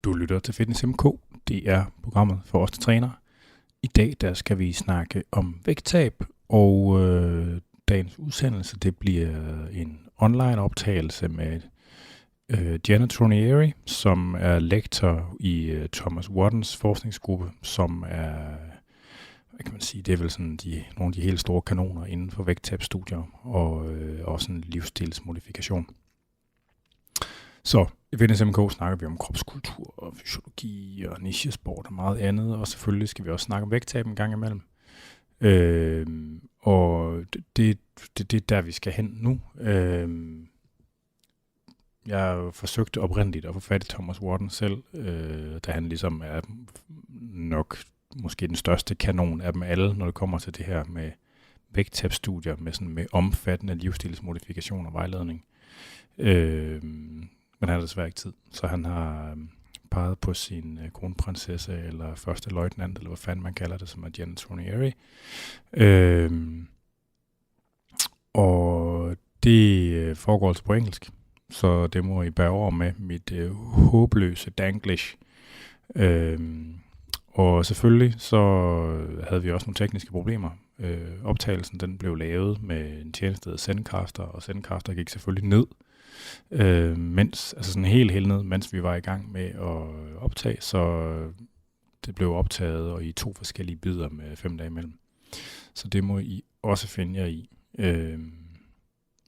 Du lytter til Fitness MK. Det er programmet for os, der træner. I dag der skal vi snakke om vægttab, og dagens udsendelse det bliver en online optagelse med Jena Tronieri, som er lektor i Thomas Wattens forskningsgruppe, som er, hvad kan man sige, det er vel sådan nogle af de helt store kanoner inden for vægttabsstudier og også en livsstilsmodifikation. Så i Fitness MK snakker vi om kropskultur og fysiologi og nichesport og meget andet, og selvfølgelig skal vi også snakke om vægttab en gang imellem. Og det er der, vi skal hen nu. Jeg har jo forsøgt oprindeligt at få fat i Thomas Watten selv, da han ligesom er nok måske den største kanon af dem alle, når det kommer til det her med vægttabsstudier med omfattende livsstilsmodifikation og vejledning. Men han har desværre ikke tid, så han har peget på sin kronprinsesse, eller første løjtnant, eller hvad fanden man kalder det, som er Jena Tronieri. Og det foregår altså på engelsk, så det må I bære over med mit håbløse danglish. Og selvfølgelig så havde vi også nogle tekniske problemer. Optagelsen den blev lavet med en tjeneste, der Zencaster, og Zencaster gik selvfølgelig ned, helt ned, mens vi var i gang med at optage, så det blev optaget og i 2 forskellige bidder med 5 dage imellem. Så det må I også finde jer i.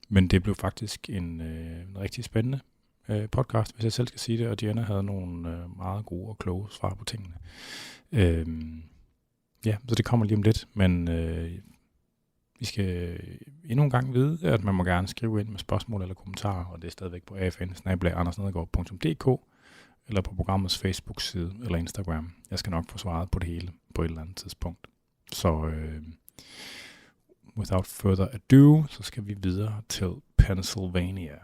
Men det blev faktisk en rigtig spændende podcast, hvis jeg selv skal sige det, og Jena havde nogle meget gode og kloge svar på tingene. Så det kommer lige om lidt, men vi skal endnu en gang vide, at man må gerne skrive ind med spørgsmål eller kommentarer, og det er stadigvæk på afn@andersnedergaard.dk eller på programmets Facebook-side eller Instagram. Jeg skal nok få svaret på det hele på et eller andet tidspunkt. Så without further ado, så skal vi videre til Pennsylvania.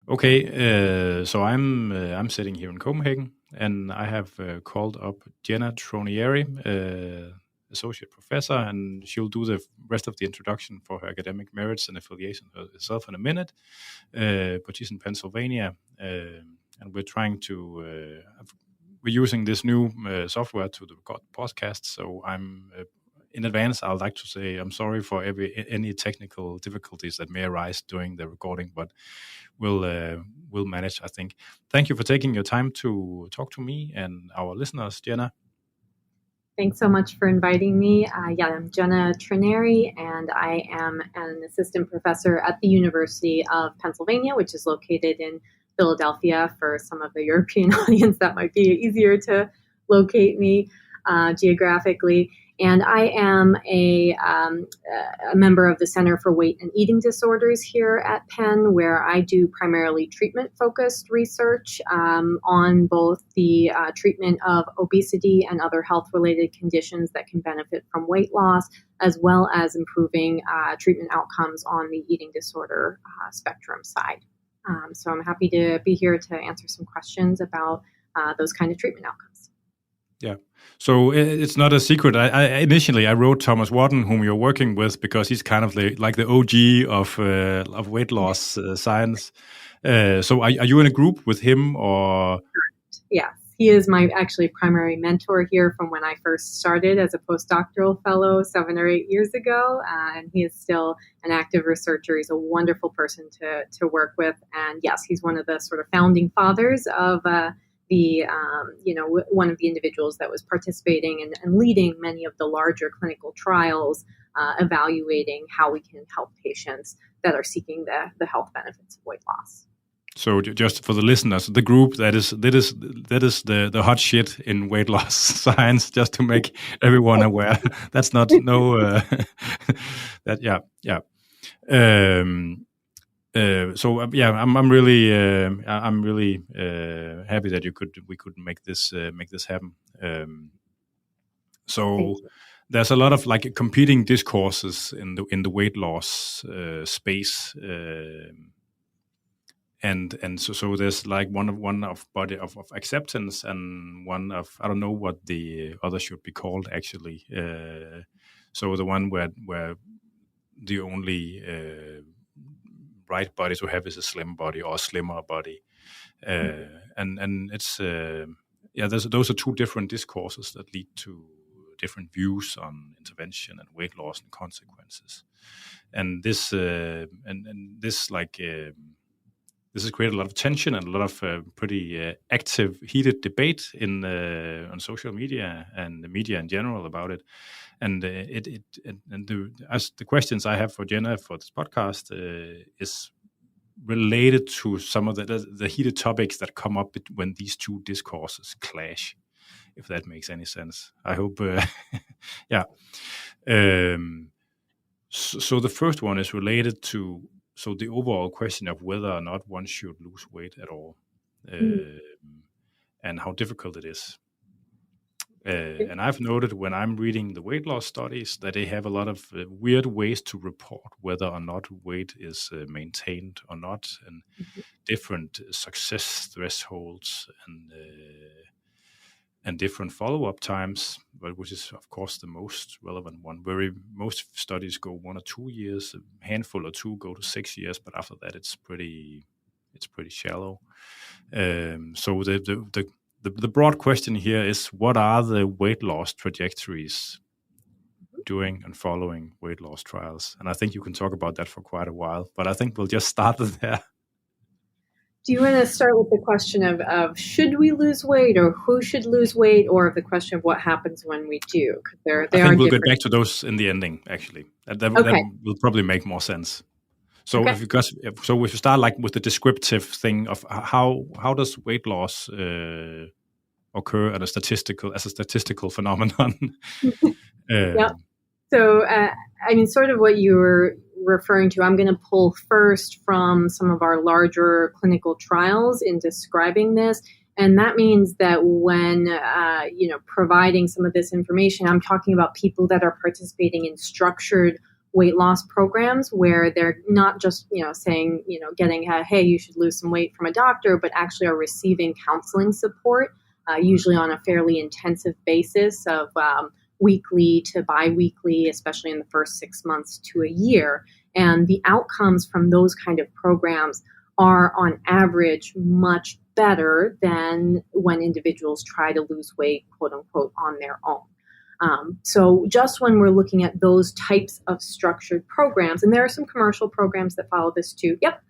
Okay, so I'm sitting here in Copenhagen, and I have called up Jena Tronieri, associate professor, and she'll do the rest of the introduction for her academic merits and affiliation herself in a minute. But she's in Pennsylvania, and we're using this new software to record podcasts. So in advance, I would like to say I'm sorry for any technical difficulties that may arise during the recording, but we'll manage, I think. Thank you for taking your time to talk to me and our listeners, Jena. Thanks so much for inviting me. I'm Jena Tronieri, and I am an assistant professor at the University of Pennsylvania, which is located in Philadelphia. For some of the European audience, that might be easier to locate me geographically. And I am a member of the Center for Weight and Eating Disorders here at Penn, where I do primarily treatment-focused research on both the treatment of obesity and other health-related conditions that can benefit from weight loss, as well as improving treatment outcomes on the eating disorder spectrum side. So I'm happy to be here to answer some questions about those kind of treatment outcomes. Yeah. So it's not a secret. I initially wrote Thomas Watten, whom you're working with, because he's kind of like the OG of weight loss science. So are you in a group with him, or? Yes, he is my actually primary mentor here from when I first started as a postdoctoral fellow 7 or 8 years ago, and he is still an active researcher. He's a wonderful person to work with, and yes, he's one of the sort of founding fathers of one of the individuals that was participating and leading many of the larger clinical trials, evaluating how we can help patients that are seeking the health benefits of weight loss. So just for the listeners, the group that is the hot shit in weight loss science, just to make everyone aware. That's not that yeah. I'm really happy that we could make this happen. There's a lot of like competing discourses in the weight loss space, and so there's like one of body of acceptance and one of, I don't know what the other should be called actually. So the one where the only right body to have is a slim body or a slimmer body, and it's those are two different discourses that lead to different views on intervention and weight loss and consequences, and this has created a lot of tension and a lot of pretty active, heated debate on social media and the media in general about it. And the questions I have for Jena for this podcast is related to some of the heated topics that come up when these two discourses clash, if that makes any sense. I hope, yeah. So the first one is related to the overall question of whether or not one should lose weight at all, and how difficult it is. And I've noted when I'm reading the weight loss studies that they have a lot of weird ways to report whether or not weight is maintained or not, and different success thresholds and different follow-up times, but which is of course the most relevant one. Most studies go 1 or 2 years, a handful or two go to 6 years, but after that it's pretty shallow. So the broad question here is, what are the weight loss trajectories during and following weight loss trials? And I think you can talk about that for quite a while, but I think we'll just start there. Do you want to start with the question of should we lose weight, or who should lose weight, or the question of what happens when we do? Because I think we'll get back to those in the ending, actually. That will probably make more sense. So if you start like with the descriptive thing of how does weight loss occur as a statistical phenomenon? Yeah. So I mean, sort of what you were referring to, I'm going to pull first from some of our larger clinical trials in describing this. And that means that when, providing some of this information, I'm talking about people that are participating in structured weight loss programs where they're not just, saying, getting hey, you should lose some weight from a doctor, but actually are receiving counseling support, usually on a fairly intensive basis of weekly to bi-weekly, especially in the first 6 months to a year. And the outcomes from those kind of programs are on average much better than when individuals try to lose weight, quote unquote, on their own. So just when we're looking at those types of structured programs, and there are some commercial programs that follow this too. Yep.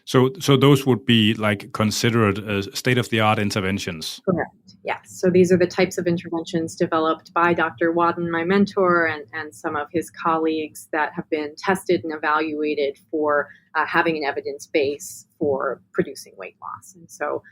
So those would be like considered state-of-the-art interventions. Correct. Yes. So these are the types of interventions developed by Dr. Wadden, my mentor, and some of his colleagues that have been tested and evaluated for having an evidence base for producing weight loss. And so,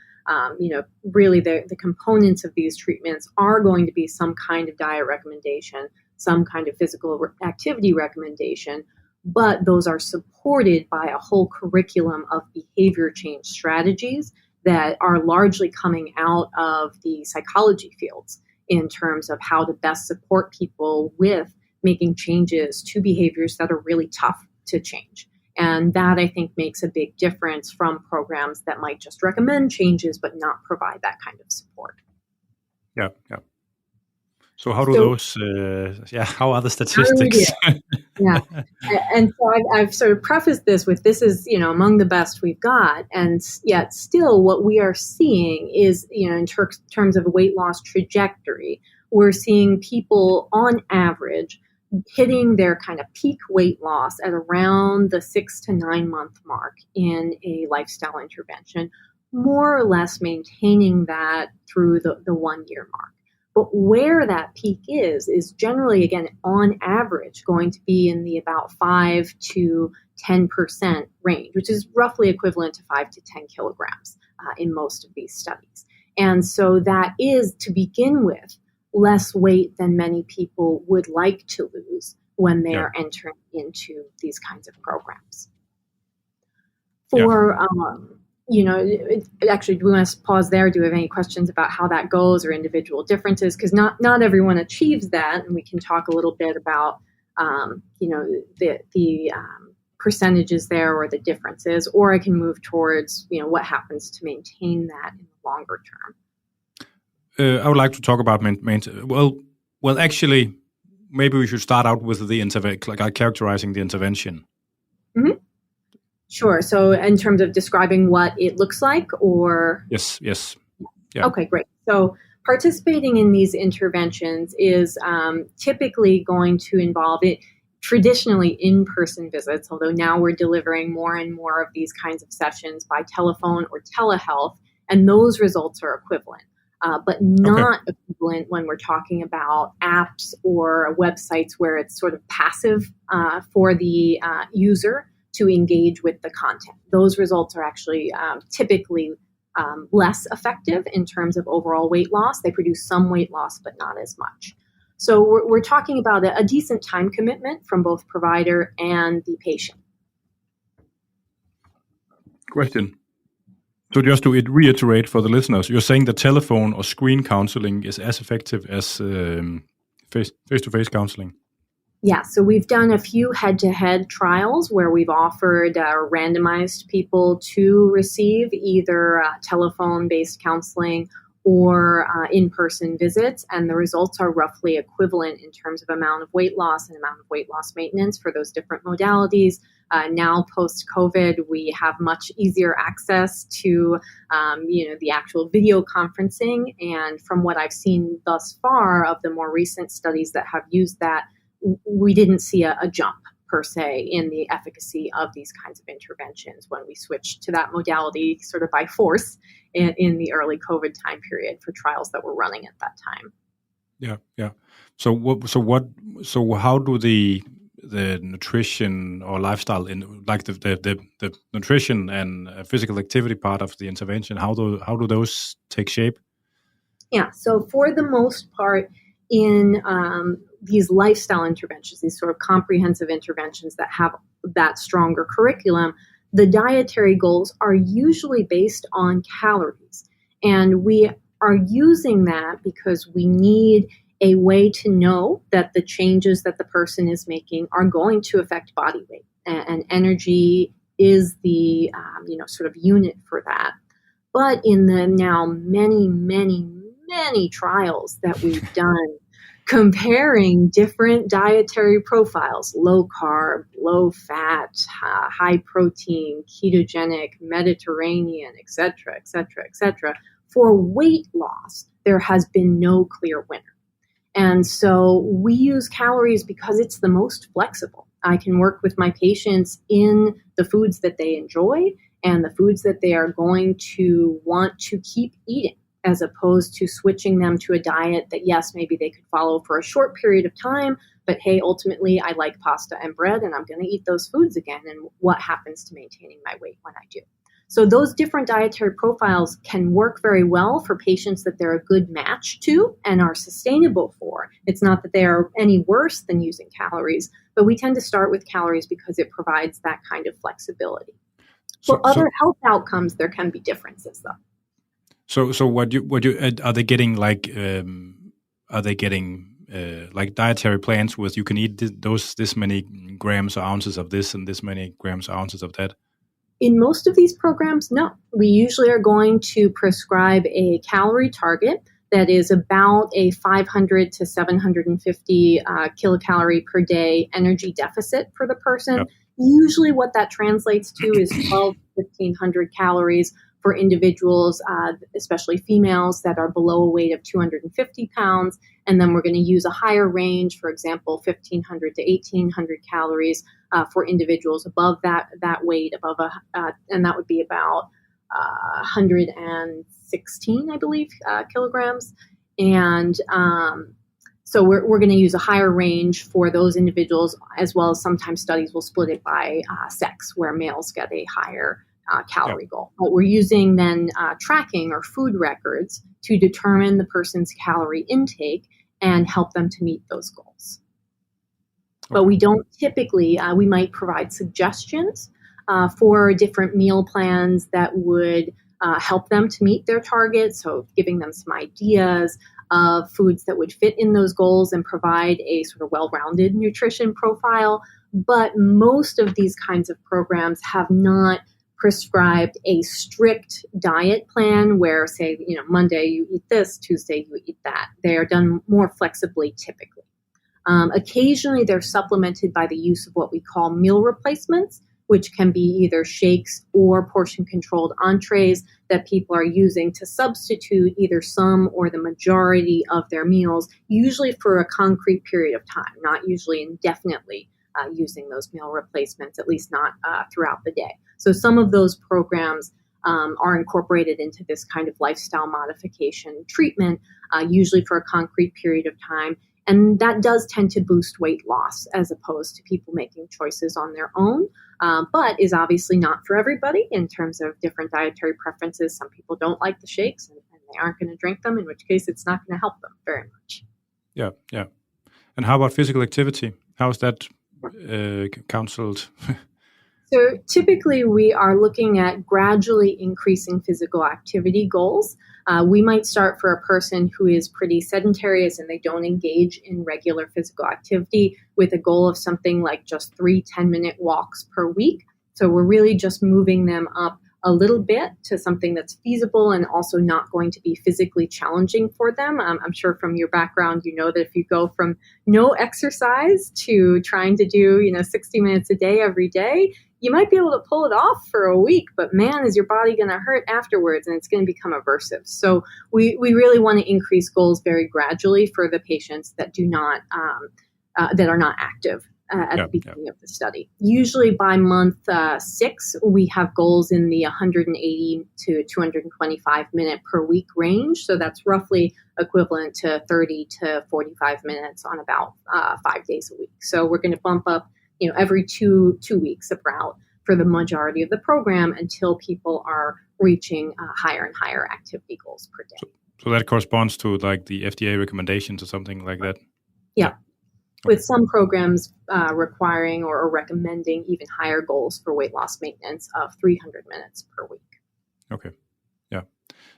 really the components of these treatments are going to be some kind of diet recommendation, some kind of physical activity recommendation, but those are supported by a whole curriculum of behavior change strategies that are largely coming out of the psychology fields in terms of how to best support people with making changes to behaviors that are really tough to change. And that, I think, makes a big difference from programs that might just recommend changes but not provide that kind of support. Yeah. So how how are the statistics? Yeah. And so I've sort of prefaced this with, this is, among the best we've got. And yet still what we are seeing is, in terms of a weight loss trajectory, we're seeing people on average hitting their kind of peak weight loss at around the 6 to 9 month mark in a lifestyle intervention, more or less maintaining that through the 1 year mark. But where that peak is generally, again, on average, going to be in the about 5 to 10% range, which is roughly equivalent to 5 to 10 kilograms in most of these studies. And so that is, to begin with, less weight than many people would like to lose when they are entering into these kinds of programs. Actually, do we want to pause there? Do we have any questions about how that goes or individual differences? Because not everyone achieves that, and we can talk a little bit about, the percentages there or the differences, or I can move towards, what happens to maintain that in the longer term. I would like to talk about actually, maybe we should start out with the characterizing the intervention. Mm-hmm. Sure. So in terms of describing what it looks like, or? Yes. Yeah. Okay, great. So participating in these interventions is typically going to involve it. Traditionally in-person visits, although now we're delivering more and more of these kinds of sessions by telephone or telehealth, and those results are equivalent, but not equivalent when we're talking about apps or websites where it's sort of passive for the user to engage with the content. Those results are actually typically less effective in terms of overall weight loss. They produce some weight loss, but not as much. So we're talking about a decent time commitment from both provider and the patient. Question. So just to reiterate for the listeners, you're saying that telephone or screen counseling is as effective as face-to-face counseling? Yeah, so we've done a few head-to-head trials where we've offered randomized people to receive either telephone-based counseling or in-person visits, and the results are roughly equivalent in terms of amount of weight loss and amount of weight loss maintenance for those different modalities. Now, post-COVID, we have much easier access to, the actual video conferencing, and from what I've seen thus far of the more recent studies that have used that, we didn't see a jump per se in the efficacy of these kinds of interventions when we switched to that modality sort of by force in the early COVID time period for trials that were running at that time. Yeah. So how do the nutrition or lifestyle in like the nutrition and physical activity part of the intervention, how do those take shape? Yeah. So for the most part, in these lifestyle interventions, these sort of comprehensive interventions that have that stronger curriculum, the dietary goals are usually based on calories. And we are using that because we need a way to know that the changes that the person is making are going to affect body weight. And energy is the sort of unit for that. But in the now many trials that we've done comparing different dietary profiles, low carb, low fat, high protein, ketogenic, Mediterranean, et cetera, for weight loss, there has been no clear winner. And so we use calories because it's the most flexible. I can work with my patients in the foods that they enjoy and the foods that they are going to want to keep eating, as opposed to switching them to a diet that, yes, maybe they could follow for a short period of time, but hey, ultimately I like pasta and bread and I'm going to eat those foods again. And what happens to maintaining my weight when I do? So those different dietary profiles can work very well for patients that they're a good match to and are sustainable for. It's not that they are any worse than using calories, but we tend to start with calories because it provides that kind of flexibility. For other health outcomes, there can be differences though. So what you are they getting like like dietary plans with you can eat this many grams or ounces of this and this many grams or ounces of that? In most of these programs, no. We usually are going to prescribe a calorie target that is about a 500 to 750 kilocalorie per day energy deficit for the person. Yep. Usually what that translates to is 12 to 1,500 calories for individuals, especially females, that are below a weight of 250 pounds. And then we're going to use a higher range, for example, 1,500 to 1,800 calories for individuals above that weight, and that would be about 116, I believe, kilograms. And so we're going to use a higher range for those individuals, as well as sometimes studies will split it by sex, where males get a higher calorie goal. But we're using then tracking or food records to determine the person's calorie intake and help them to meet those goals. Okay. But we don't typically, we might provide suggestions for different meal plans that would help them to meet their targets. So giving them some ideas of foods that would fit in those goals and provide a sort of well-rounded nutrition profile. But most of these kinds of programs have not prescribed a strict diet plan where, say, Monday you eat this, Tuesday you eat that. They are done more flexibly typically. Occasionally, they're supplemented by the use of what we call meal replacements, which can be either shakes or portion-controlled entrees that people are using to substitute either some or the majority of their meals, usually for a concrete period of time, not usually indefinitely using those meal replacements, at least not throughout the day. So some of those programs are incorporated into this kind of lifestyle modification treatment, usually for a concrete period of time. And that does tend to boost weight loss as opposed to people making choices on their own, but is obviously not for everybody in terms of different dietary preferences. Some people don't like the shakes and they aren't going to drink them, in which case it's not going to help them very much. Yeah, yeah. And how about physical activity? How is that counseled? So typically we are looking at gradually increasing physical activity goals. We might start for a person who is pretty sedentary and they don't engage in regular physical activity with a goal of something like just 3 10-minute walks per week. So we're really just moving them up a little bit to something that's feasible and also not going to be physically challenging for them. I'm sure from your background, you know that if you go from no exercise to trying to do, 60 minutes a day every day, you might be able to pull it off for a week, but man, is your body going to hurt afterwards and it's going to become aversive. So we really want to increase goals very gradually for the patients that do not, that are not active at the beginning of the study. Usually by month 6, we have goals in the 180 to 225 minute per week range. So that's roughly equivalent to 30 to 45 minutes on about 5 days a week. So we're going to bump up every two weeks about for the majority of the program until people are reaching higher and higher activity goals per day. So that corresponds to like the FDA recommendations or something like that? Yeah. With some programs requiring or recommending even higher goals for weight loss maintenance of 300 minutes per week. Okay. Yeah.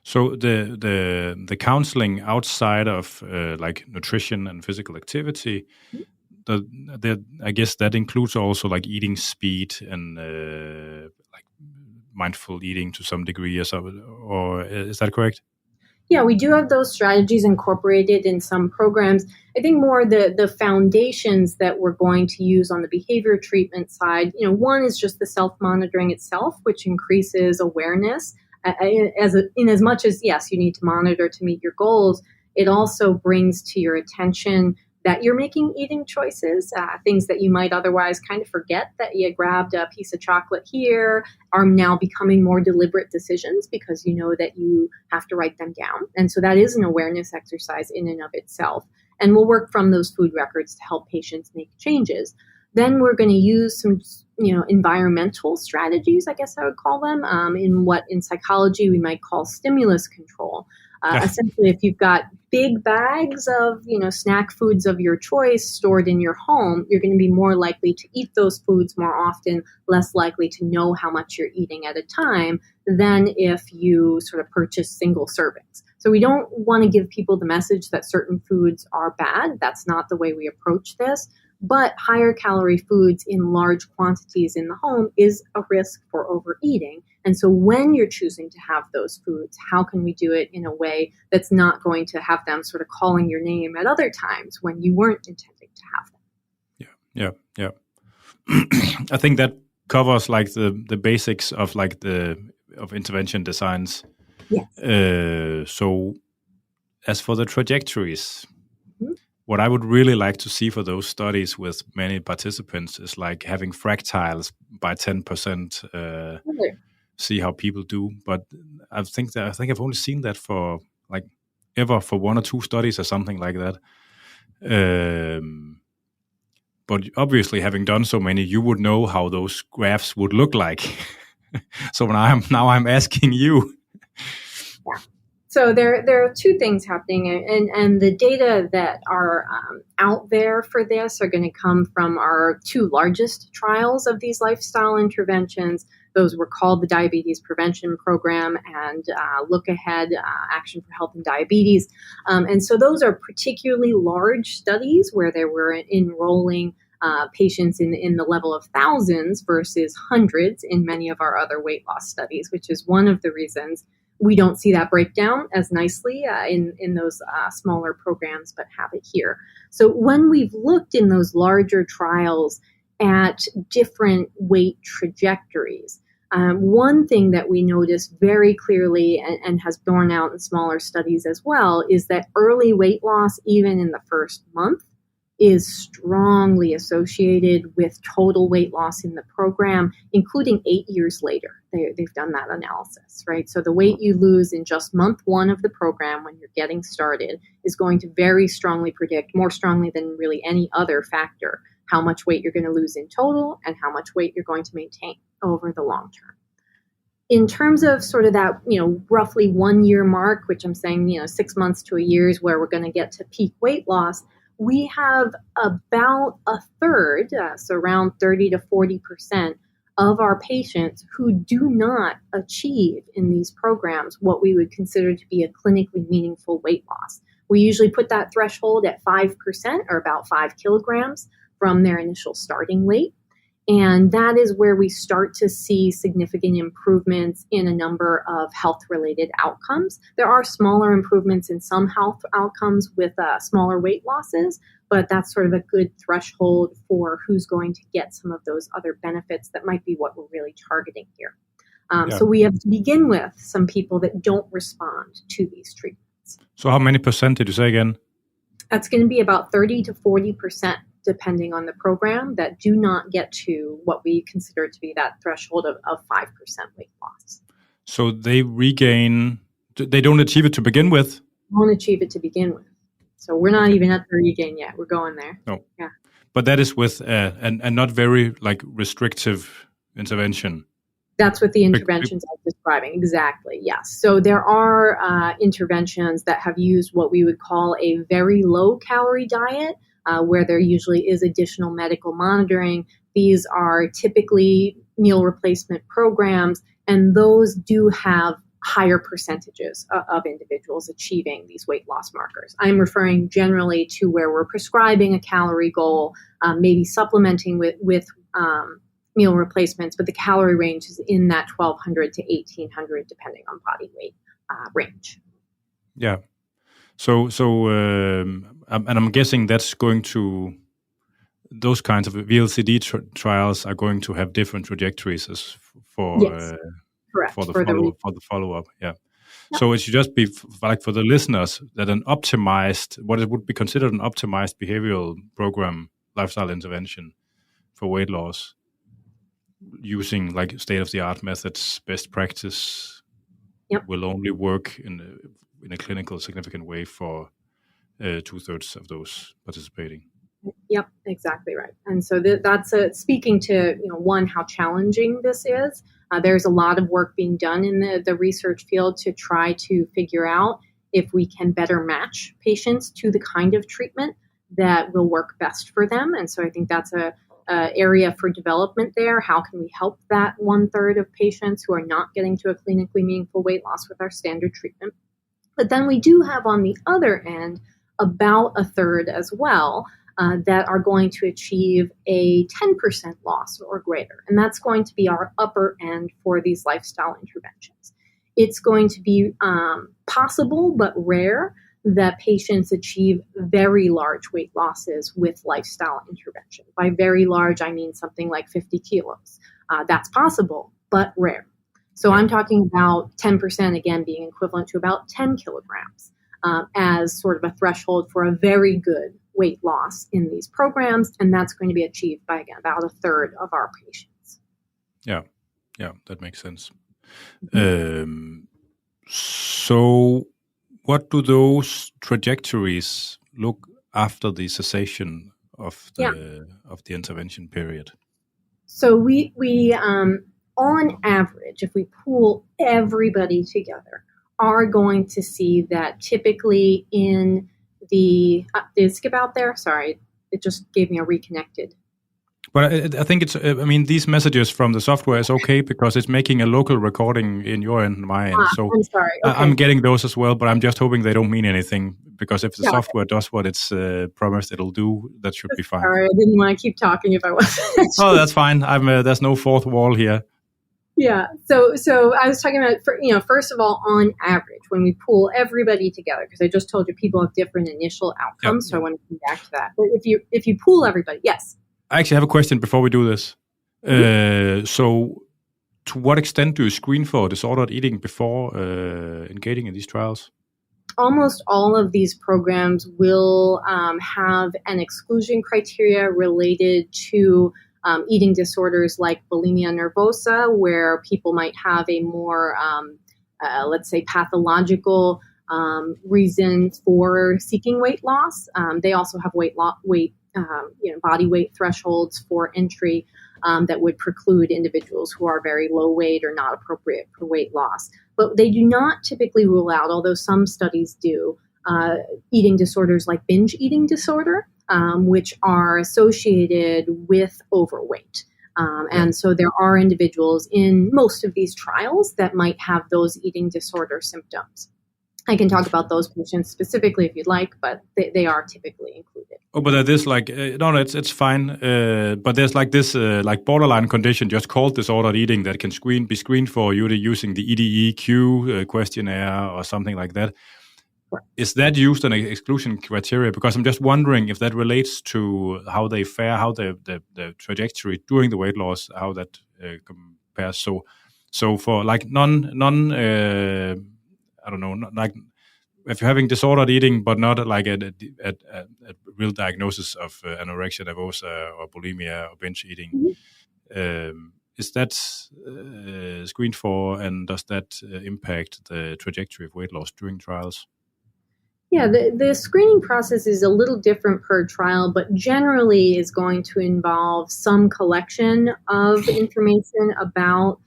So the counseling outside of like nutrition and physical activity, I guess that includes also like eating speed and like mindful eating to some degree or so, or is that correct? Yeah, we do have those strategies incorporated in some programs. I think more the foundations that we're going to use on the behavior treatment side, one is just the self-monitoring itself, which increases awareness. In as much as, yes, you need to monitor to meet your goals, it also brings to your attention that you're making eating choices, things that you might otherwise kind of forget that you grabbed a piece of chocolate here are now becoming more deliberate decisions because you know that you have to write them down. And so that is an awareness exercise in and of itself. And we'll work from those food records to help patients make changes. Then we're going to use some, environmental strategies, I guess I would call them, in what in psychology we might call stimulus control. Essentially, if you've got big bags of, snack foods of your choice stored in your home, you're going to be more likely to eat those foods more often, less likely to know how much you're eating at a time than if you sort of purchase single servings. So we don't want to give people the message that certain foods are bad. That's not the way we approach this. But higher calorie foods in large quantities in the home is a risk for overeating. And so when you're choosing to have those foods, how can we do it in a way that's not going to have them sort of calling your name at other times when you weren't intending to have them? Yeah. I think that covers like the basics of like of intervention designs. Yes. So as for the trajectories, what I would really like to see for those studies with many participants is like having fractals by 10%, see how people do. But I think I've only seen that for like ever for 1 or 2 studies or something like that. But obviously, having done so many, you would know how those graphs would look like. So now I'm asking you. Yeah. So there are 2 things happening, and the data that are out there for this are going to come from our 2 largest trials of these lifestyle interventions. Those were called the Diabetes Prevention Program and Look Ahead, Action for Health and Diabetes. And so those are particularly large studies where they were enrolling patients in the level of thousands versus hundreds in many of our other weight loss studies, which is one of the reasons we don't see that breakdown as nicely in those smaller programs, but have it here. So when we've looked in those larger trials at different weight trajectories, one thing that we noticed very clearly and has borne out in smaller studies as well is that early weight loss, even in the first month, is strongly associated with total weight loss in the program, including 8 years later. They've done that analysis, right? So the weight you lose in just month 1 of the program when you're getting started is going to very strongly predict, more strongly than really any other factor, how much weight you're going to lose in total and how much weight you're going to maintain over the long term. In terms of sort of that, roughly 1 year mark, which I'm saying, 6 months to a year is where we're going to get to peak weight loss, we have about a third, so around 30 to 40% of our patients who do not achieve in these programs what we would consider to be a clinically meaningful weight loss. We usually put that threshold at 5% or about 5 kilograms from their initial starting weight. And that is where we start to see significant improvements in a number of health-related outcomes. There are smaller improvements in some health outcomes with smaller weight losses, but that's sort of a good threshold for who's going to get some of those other benefits that might be what we're really targeting here. So we have to begin with some people that don't respond to these treatments. So how many percent did you say again? That's going to be about 30 to 40%. Depending on the program, that do not get to what we consider to be that threshold of 5% weight loss. So they don't achieve it to begin with? Won't achieve it to begin with. So we're not even at the regain yet. We're going there. No. Yeah. But that is with a not very restrictive intervention. That's what the interventions I'm describing. Exactly, yes. So there are interventions that have used what we would call a very low-calorie diet, where there usually is additional medical monitoring. These are typically meal replacement programs, and those do have higher percentages of individuals achieving these weight loss markers. I'm referring generally to where we're prescribing a calorie goal, maybe supplementing with meal replacements, but the calorie range is in that 1,200 to 1,800, depending on body weight range. Yeah. So, and I'm guessing that's going to, those kinds of VLCD trials are going to have different trajectories as for the follow up. Yeah. Yep. So it should just be for the listeners that what it would be considered an optimized behavioral program, lifestyle intervention for weight loss, using state of the art methods, best practice, will only work in a clinical significant way for 2/3 of those participating. Yep, exactly right. And so that's speaking to one, how challenging this is. There's a lot of work being done in the research field to try to figure out if we can better match patients to the kind of treatment that will work best for them. And so I think that's a area for development there. How can we help that 1/3 of patients who are not getting to a clinically meaningful weight loss with our standard treatment? But then we do have on the other end about a third as well that are going to achieve a 10% loss or greater. And that's going to be our upper end for these lifestyle interventions. It's going to be possible but rare that patients achieve very large weight losses with lifestyle intervention. By very large, I mean something like 50 kilos. That's possible, but rare. So I'm talking about 10%, again, being equivalent to about 10 kilograms as sort of a threshold for a very good weight loss in these programs. And that's going to be achieved by, again, about a third of our patients. Yeah, that makes sense. So what do those trajectories look after the cessation of the intervention period? So we on average, if we pool everybody together, are going to see that typically in the, did it skip out there? Sorry, it just gave me a reconnected. But I think these messages from the software is okay because it's making a local recording in your end and my end. So I'm sorry. Okay. I'm getting those as well, but I'm just hoping they don't mean anything because if the software does what it's promised it'll do, that should be fine. Sorry, I didn't want to keep talking if I wasn't. Oh, that's fine. There's no fourth wall here. Yeah. So I was talking about, first of all, on average, when we pool everybody together, because I just told you people have different initial outcomes, so I want to come back to that. But if you pool everybody, yes. I actually have a question before we do this. So to what extent do you screen for disordered eating before engaging in these trials? Almost all of these programs will have an exclusion criteria related to eating disorders like bulimia nervosa, where people might have a more, let's say, pathological reason for seeking weight loss. They also have body weight thresholds for entry that would preclude individuals who are very low weight or not appropriate for weight loss. But they do not typically rule out, although some studies do, eating disorders like binge eating disorder, which are associated with overweight. And so there are individuals in most of these trials that might have those eating disorder symptoms. I can talk about those patients specifically if you'd like, but they are typically included. Oh, but there's it's fine. But there's like this borderline condition just called disordered eating that can be screened for you using the EDEQ questionnaire or something like that. Right. Is that used an exclusion criteria? Because I'm just wondering if that relates to how they fare, how the trajectory during the weight loss, how that compares. So for like I don't know, like if you're having disordered eating, but not like a real diagnosis of anorexia nervosa or bulimia or binge eating, is that screened for, and does that impact the trajectory of weight loss during trials? Yeah, the screening process is a little different per trial, but generally is going to involve some collection of information about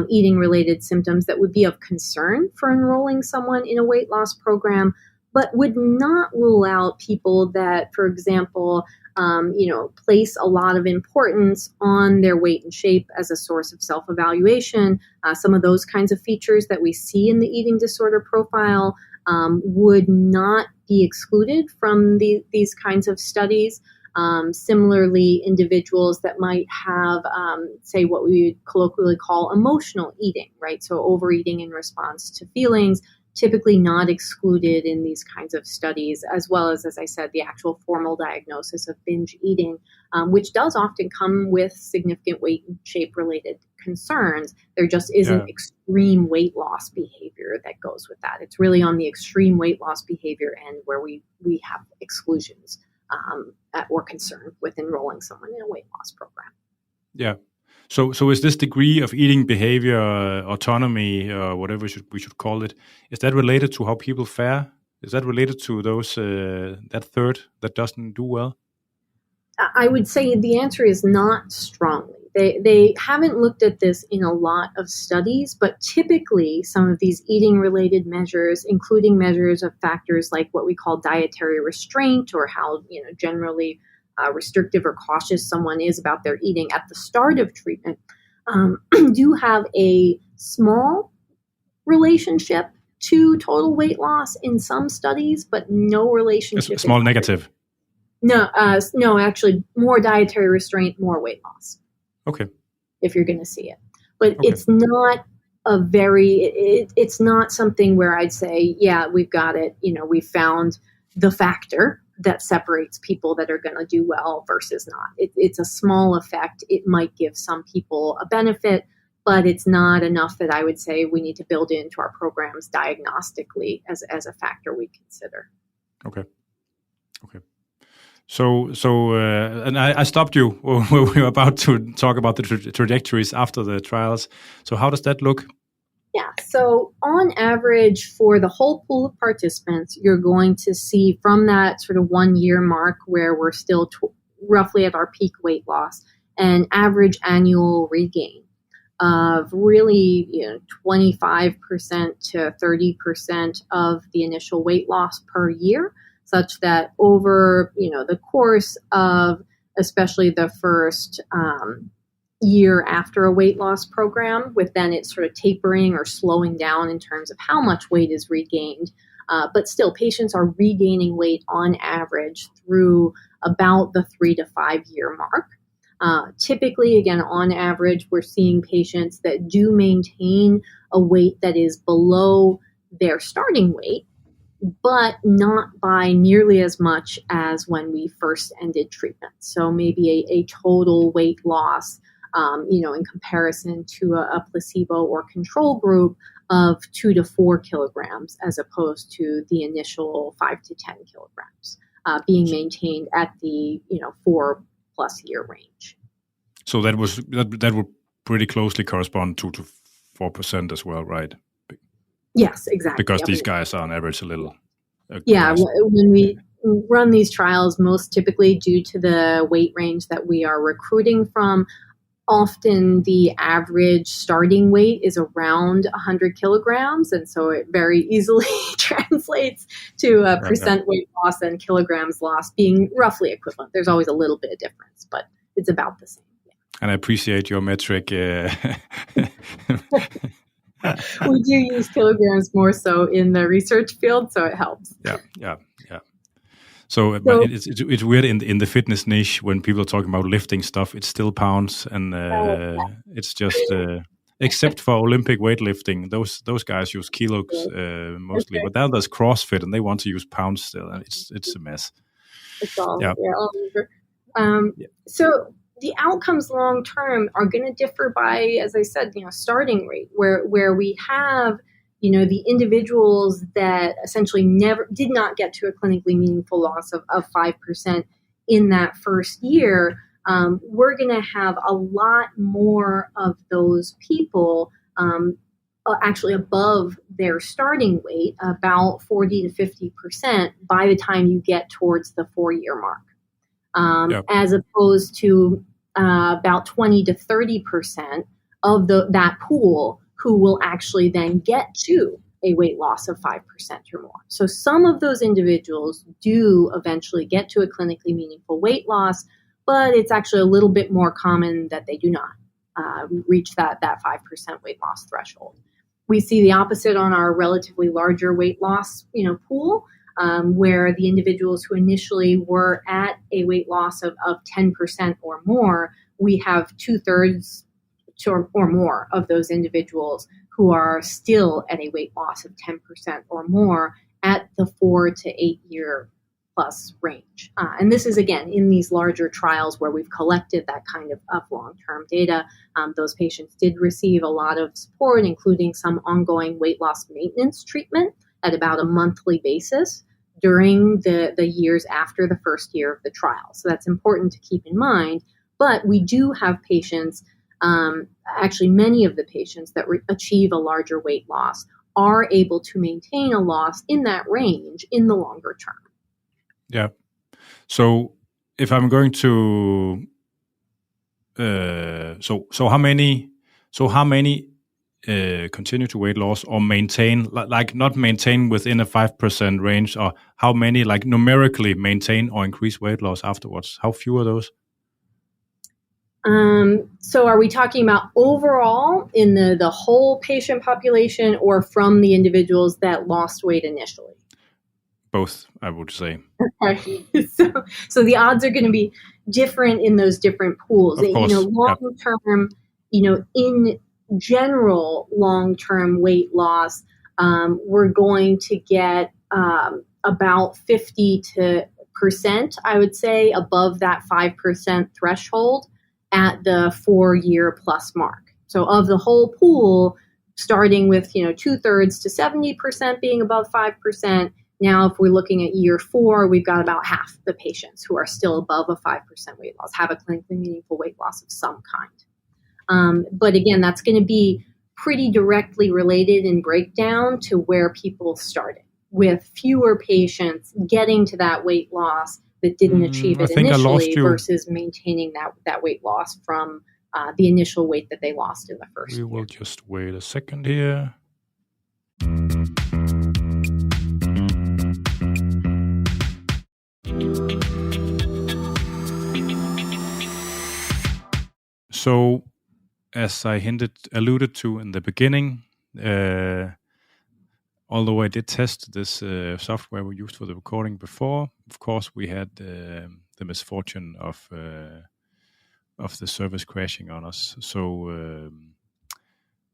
eating-related symptoms that would be of concern for enrolling someone in a weight loss program, but would not rule out people that, for example, place a lot of importance on their weight and shape as a source of self-evaluation. Some of those kinds of features that we see in the eating disorder profile would not be excluded from these kinds of studies. Similarly, individuals that might have, say, what we would colloquially call emotional eating, right? So overeating in response to feelings, typically not excluded in these kinds of studies, as well as I said, the actual formal diagnosis of binge eating, which does often come with significant weight and shape-related concerns. There just isn't extreme weight loss behavior that goes with that. It's really on the extreme weight loss behavior end where we have exclusions or concern with enrolling someone in a weight loss program. Yeah. So is this degree of eating behavior, autonomy, or whatever we should call it, is that related to how people fare? Is that related to those that third that doesn't do well? I would say the answer is not strongly. They haven't looked at this in a lot of studies, but typically some of these eating-related measures, including measures of factors like what we call dietary restraint, or how generally restrictive or cautious someone is about their eating at the start of treatment, do have a small relationship to total weight loss in some studies, but no relationship. A small negative. No, actually, more dietary restraint, more weight loss. Okay. If you're going to see it, but it's not it's not something where I'd say, yeah, we've got it. We found the factor that separates people that are going to do well versus not. It's a small effect. It might give some people a benefit, but it's not enough that I would say we need to build into our programs diagnostically as a factor we consider. Okay. So, and I stopped you when we were about to talk about the trajectories after the trials. So how does that look? Yeah, so on average for the whole pool of participants, you're going to see from that sort of 1 year mark where we're still roughly at our peak weight loss, an average annual regain of really 25% to 30% of the initial weight loss per year, such that over the course of especially the first year after a weight loss program, with then it's sort of tapering or slowing down in terms of how much weight is regained. But still, patients are regaining weight on average through about the 3 to 5 year mark. Typically, again, on average, we're seeing patients that do maintain a weight that is below their starting weight, but not by nearly as much as when we first ended treatment. So maybe a total weight loss, in comparison to a placebo or control group of 2 to 4 kilograms, as opposed to the initial 5 to 10 kilograms, being maintained at the 4+ year range. So that would pretty closely correspond to 4% as well, right? Yes, exactly. Because these guys are on average a little. When we run these trials, most typically due to the weight range that we are recruiting from, often the average starting weight is around 100 kilograms, and so it very easily translates to a percent weight loss and kilograms lost being roughly equivalent. There's always a little bit of difference, but it's about the same. Yeah. And I appreciate your metric. We do use kilograms more so in the research field, so it helps. Yeah. So it's weird in the fitness niche when people are talking about lifting stuff. It's still pounds, and it's just except for Olympic weightlifting, those guys use kilos mostly. But then there's CrossFit, and they want to use pounds still, and it's a mess. It's all all over. So the outcomes long term are going to differ by, as I said, starting rate, where we have the individuals that essentially did not get to a clinically meaningful loss of 5% in that first year. We're going to have a lot more of those people actually above their starting weight, about 40 to 50% by the time you get towards the 4-year mark, as opposed to about 20 to 30% of that pool who will actually then get to a weight loss of 5% or more. So some of those individuals do eventually get to a clinically meaningful weight loss, but it's actually a little bit more common that they do not reach that 5% weight loss threshold. We see the opposite on our relatively larger weight loss pool, where the individuals who initially were at a weight loss of 10% or more, we have 2/3 or more of those individuals who are still at a weight loss of 10% or more at the 4 to 8 year plus range. And this is, again, in these larger trials where we've collected that kind of long-term data. Those patients did receive a lot of support, including some ongoing weight loss maintenance treatment at about a monthly basis during the years after the first year of the trial. So that's important to keep in mind. But we do have patients, actually many of the patients that achieve a larger weight loss are able to maintain a loss in that range in the longer term. Yeah. So if I'm going to, so how many continue to weight loss or maintain, like not maintain within a 5% range, or how many like numerically maintain or increase weight loss afterwards? How few are those? So are we talking about overall in the whole patient population, or from the individuals that lost weight initially? Both, I would say. Okay. So the odds are going to be different in those different pools. Of course. Long term, in general, long-term weight loss, we're going to get about 50%, I would say, above that 5% threshold at the 4-year plus mark. So of the whole pool, starting with 2/3 to 70% being above 5%. Now, if we're looking at year 4, we've got about half the patients who are still above a 5% weight loss, have a clinically meaningful weight loss of some kind. But again, that's going to be pretty directly related in breakdown to where people started, with fewer patients getting to that weight loss that didn't achieve it initially versus maintaining that weight loss from the initial weight that they lost in the first year. We will just wait a second here. So, as I alluded to in the beginning, although I did test this software we used for the recording before, of course, we had the misfortune of of the service crashing on us. So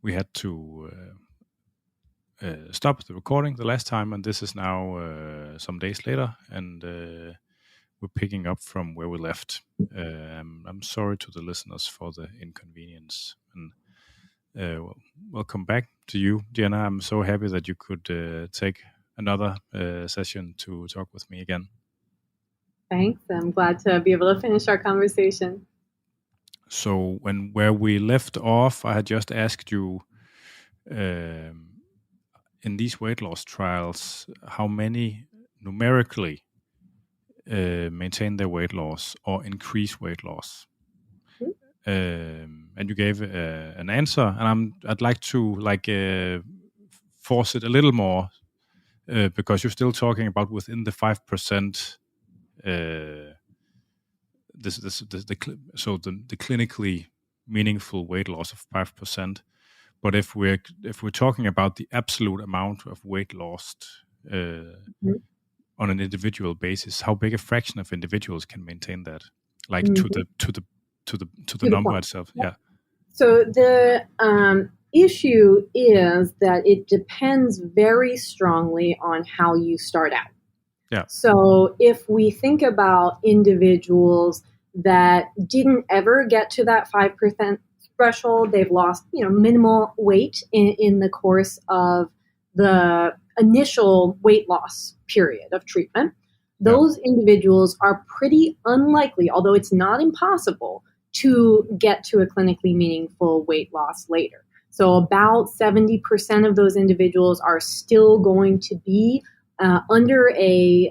we had to stop the recording the last time, and this is now some days later, and we're picking up from where we left. I'm sorry to the listeners for the inconvenience, and welcome back to you, Jena. I'm so happy that you could take another session to talk with me again. Thanks. I'm glad to be able to finish our conversation. So where we left off, I had just asked you, in these weight loss trials, how many numerically maintain their weight loss or increase weight loss. And you gave an answer, and I'd like to force it a little more because you're still talking about within the 5%. The clinically meaningful weight loss of 5%. But if we're talking about the absolute amount of weight lost on an individual basis, how big a fraction of individuals can maintain that, to the number point itself? Yeah. So the issue is that it depends very strongly on how you start out. Yeah. So if we think about individuals that didn't ever get to that 5% threshold, they've lost, minimal weight in the course of the initial weight loss period of treatment. Those individuals are pretty unlikely, although it's not impossible, to get to a clinically meaningful weight loss later. So about 70% of those individuals are still going to be under a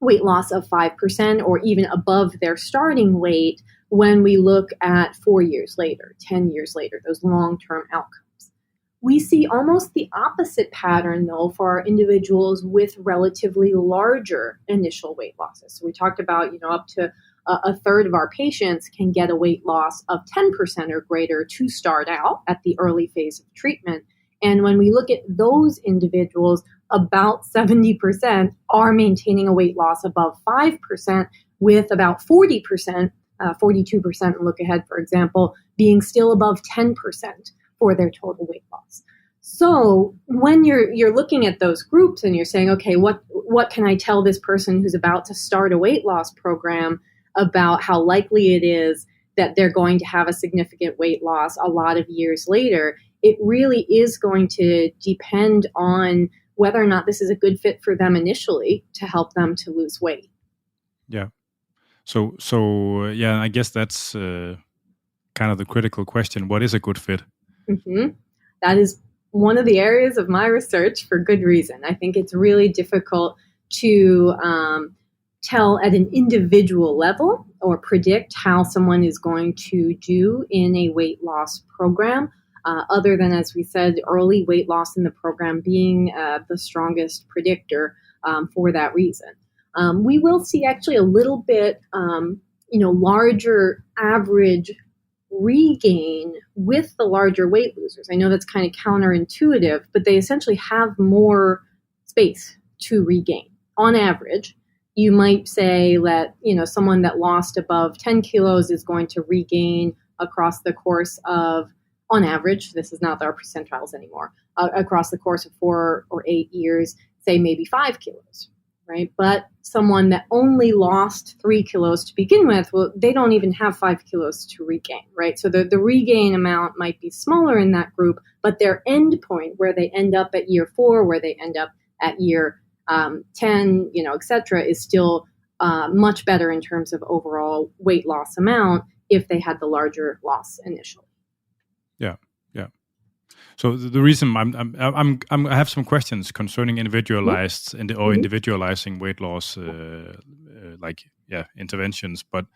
weight loss of 5% or even above their starting weight when we look at 4 years later, 10 years later, those long-term outcomes. We see almost the opposite pattern, though, for our individuals with relatively larger initial weight losses. So we talked about, up to a third of our patients can get a weight loss of 10% or greater to start out at the early phase of treatment. And when we look at those individuals, about 70% are maintaining a weight loss above 5%, with about 40%, 42% in look ahead, for example, being still above 10% for their total weight loss. So when you're looking at those groups and you're saying, okay, what can I tell this person who's about to start a weight loss program about how likely it is that they're going to have a significant weight loss a lot of years later, it really is going to depend on whether or not this is a good fit for them initially to help them to lose weight. Yeah. So I guess that's kind of the critical question. What is a good fit? Mm-hmm. That is one of the areas of my research for good reason. I think it's really difficult to tell at an individual level or predict how someone is going to do in a weight loss program, other than, as we said, early weight loss in the program being the strongest predictor for that reason. We will see actually a little bit, larger average regain with the larger weight losers. I know that's kind of counterintuitive, but they essentially have more space to regain. On average, you might say that, someone that lost above 10 kilos is going to regain across the course of, on average, this is not our percentiles anymore, across the course of 4 or 8 years, say maybe 5 kilos. Right? But someone that only lost 3 kilos to begin with, well, they don't even have 5 kilos to regain, right? So the regain amount might be smaller in that group, but their end point, where they end up at year 4, where they end up at year 10, et cetera, is still much better in terms of overall weight loss amount if they had the larger loss initially. Yeah. So the reason I have some questions concerning individualized or individualizing weight loss, interventions. But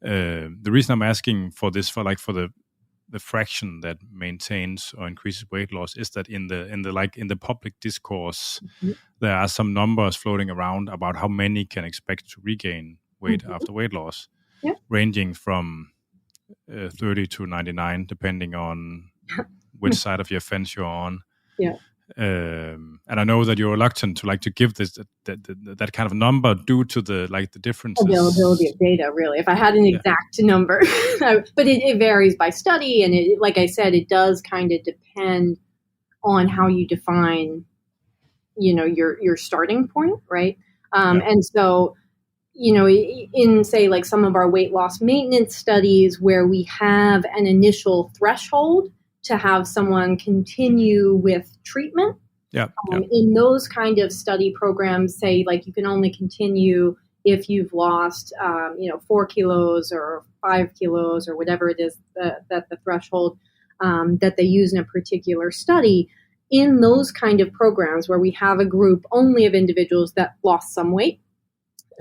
the reason I'm asking for this, for the fraction that maintains or increases weight loss, is that in the public discourse, there are some numbers floating around about how many can expect to regain weight after weight loss, ranging from 30 to 99, depending on which side of your fence you're on. And I know that you're reluctant to give this that kind of number due to the differences. Availability of data, really. If I had an exact number, but it varies by study, and like I said, it does kind of depend on how you define, your starting point, right? And so, in say like some of our weight loss maintenance studies where we have an initial threshold to have someone continue with treatment. In those kind of study programs, say like you can only continue if you've lost, 4 kilos or 5 kilos or whatever it is that the threshold that they use in a particular study. In those kind of programs where we have a group only of individuals that lost some weight,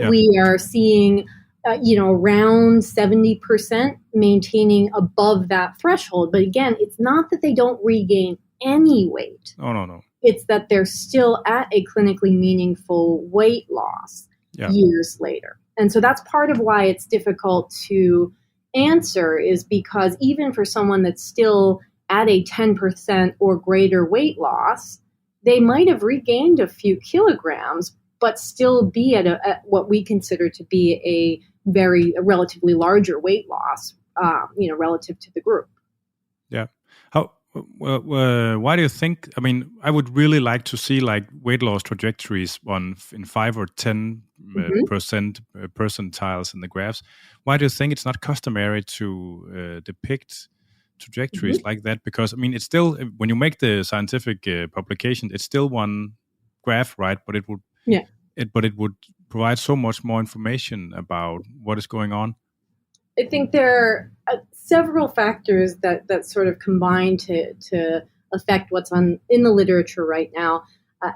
we are seeing around 70% maintaining above that threshold. But again, it's not that they don't regain any weight. Oh, no. It's that they're still at a clinically meaningful weight loss years later. And so that's part of why it's difficult to answer, is because even for someone that's still at a 10% or greater weight loss, they might have regained a few kilograms, but still be at what we consider to be a relatively larger weight loss, relative to the group. Yeah. Why do you think? I mean, I would really like to see weight loss trajectories in 5 or 10% percentiles in the graphs. Why do you think it's not customary to depict trajectories like that? Because I mean, it's still, when you make the scientific publication, it's still one graph, right? But it would provide so much more information about what is going on. I think there are several factors that sort of combine to affect what's in the literature right now.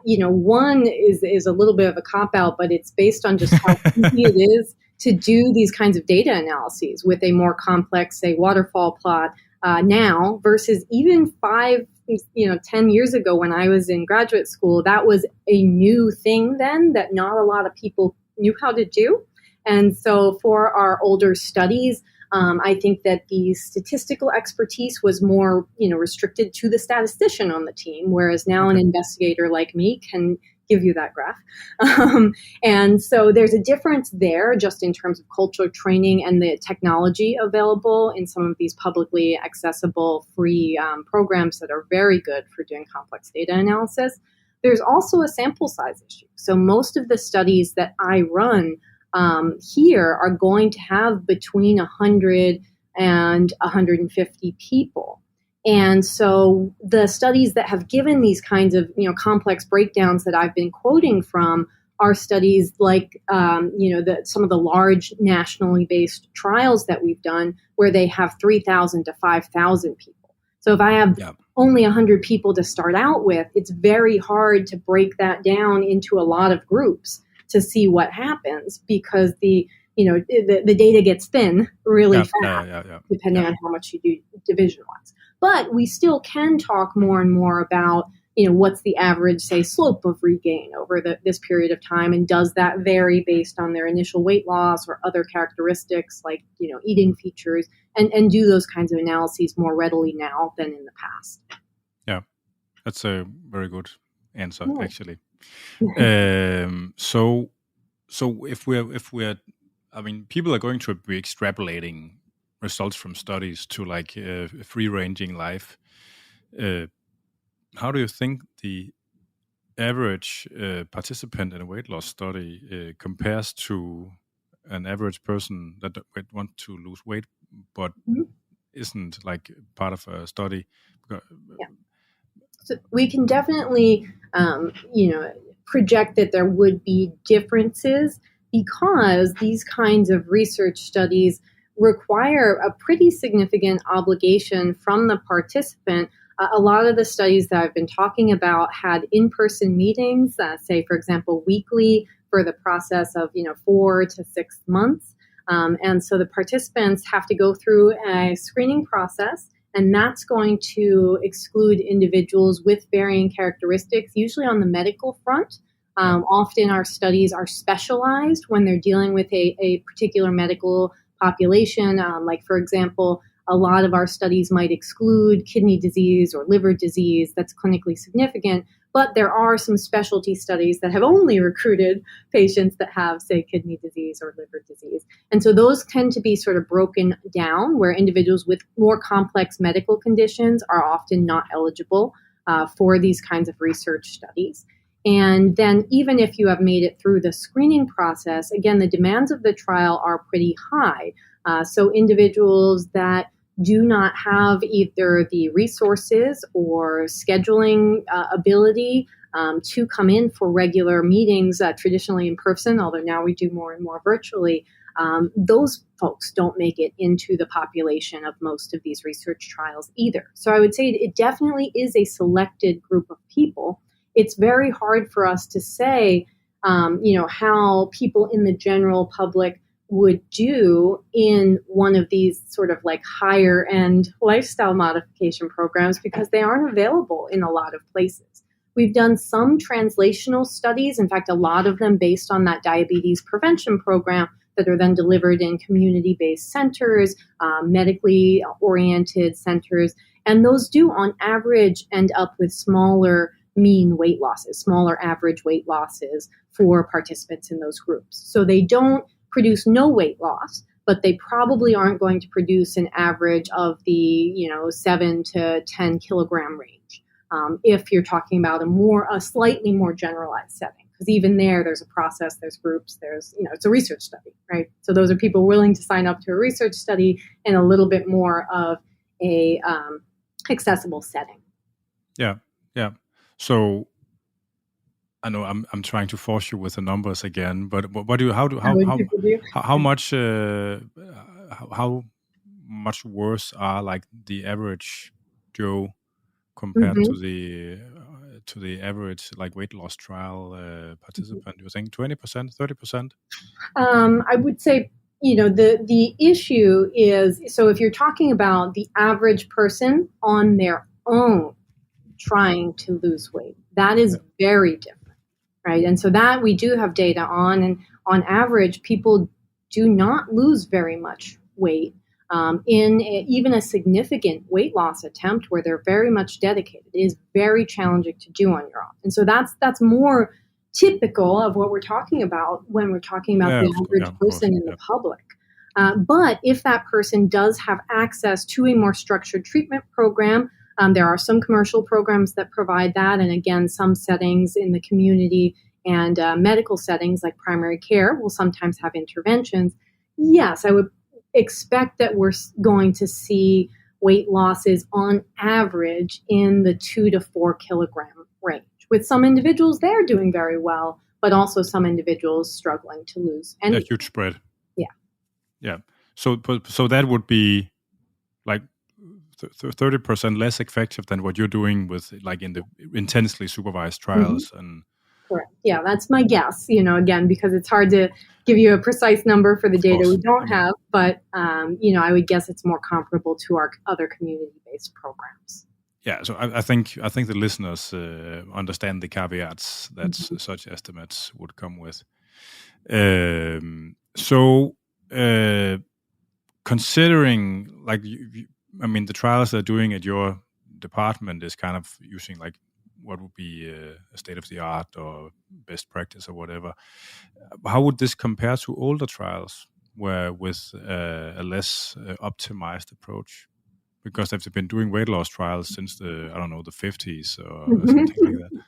One is a little bit of a cop-out, but it's based on just how easy it is to do these kinds of data analyses with a more complex, say, waterfall plot now versus even 10 years ago when I was in graduate school. That was a new thing then that not a lot of people knew how to do. And so for our older studies, I think that the statistical expertise was more, restricted to the statistician on the team, whereas now an investigator like me can give you that graph. And so there's a difference there just in terms of cultural training and the technology available in some of these publicly accessible free programs that are very good for doing complex data analysis. There's also a sample size issue. So most of the studies that I run here are going to have between 100 and 150 people. And so the studies that have given these kinds of, complex breakdowns that I've been quoting from are studies like, some of the large nationally based trials that we've done where they have 3,000 to 5,000 people. So if I have only 100 people to start out with, it's very hard to break that down into a lot of groups to see what happens, because the data gets thin really fast, depending on how much you do division-wise. But we still can talk more and more about, what's the average, say, slope of regain over this period of time, and does that vary based on their initial weight loss or other characteristics like, eating features, and do those kinds of analyses more readily now than in the past. Yeah, that's a very good answer, actually. So if we're, I mean, people are going to be extrapolating results from studies to free-ranging life. How do you think the average participant in a weight loss study compares to an average person that would want to lose weight but isn't part of a study? So we can definitely, project that there would be differences because these kinds of research studies require a pretty significant obligation from the participant. A lot of the studies that I've been talking about had in-person meetings, say, for example, weekly for the process of, 4 to 6 months. And so the participants have to go through a screening process, and that's going to exclude individuals with varying characteristics, usually on the medical front. Often our studies are specialized when they're dealing with a particular medical population. Like, for example, a lot of our studies might exclude kidney disease or liver disease that's clinically significant, But there are some specialty studies that have only recruited patients that have, say, kidney disease or liver disease. And so those tend to be sort of broken down, where individuals with more complex medical conditions are often not eligible for these kinds of research studies. And then even if you have made it through the screening process, again, the demands of the trial are pretty high. So individuals that do not have either the resources or scheduling ability to come in for regular meetings, traditionally in person, although now we do more and more virtually, those folks don't make it into the population of most of these research trials either. So I would say it definitely is a selected group of people. It's very hard for us to say, how people in the general public would do in one of these sort of like higher end lifestyle modification programs because they aren't available in a lot of places. We've done some translational studies, in fact, a lot of them based on that diabetes prevention program that are then delivered in community-based centers, medically oriented centers. And those do on average end up with smaller mean weight losses, smaller average weight losses for participants in those groups. So they don't produce no weight loss, but they probably aren't going to produce an average of the 7 to 10 kilogram range. If you're talking about a slightly more generalized setting, because even there's a process, there's groups, it's a research study, right? So those are people willing to sign up to a research study in a little bit more of a accessible setting. Yeah. So I know I'm trying to force you with the numbers again, but how much worse are like the average Joe compared to the average like weight loss trial participant? Do you think 20%, 30%? I would say the issue is, so if you're talking about the average person on their own trying to lose weight, that is very different, right? And so that we do have data on, and on average, people do not lose very much weight in even a significant weight loss attempt where they're very much dedicated. It is very challenging to do on your own. And so that's more typical of what we're talking about when we're talking about the average person in the public. But if that person does have access to a more structured treatment program, there are some commercial programs that provide that. And again, some settings in the community and medical settings like primary care will sometimes have interventions. Yes, I would expect that we're going to see weight losses on average in the 2 to 4 kilogram range. With some individuals, they're doing very well, but also some individuals struggling to lose. And a huge spread. Yeah. So that would be like 30% less effective than what you're doing with like in the intensely supervised trials. And correct. Yeah, that's my guess, again, because it's hard to give you a precise number for the data we don't have, but, I would guess it's more comparable to our other community-based programs. Yeah, so I think the listeners understand the caveats that such estimates would come with. Considering, like, the trials they're doing at your department is kind of using like what would be a state-of-the-art or best practice or whatever. How would this compare to older trials where with a less optimized approach? Because they've been doing weight loss trials since the 50s or something like that.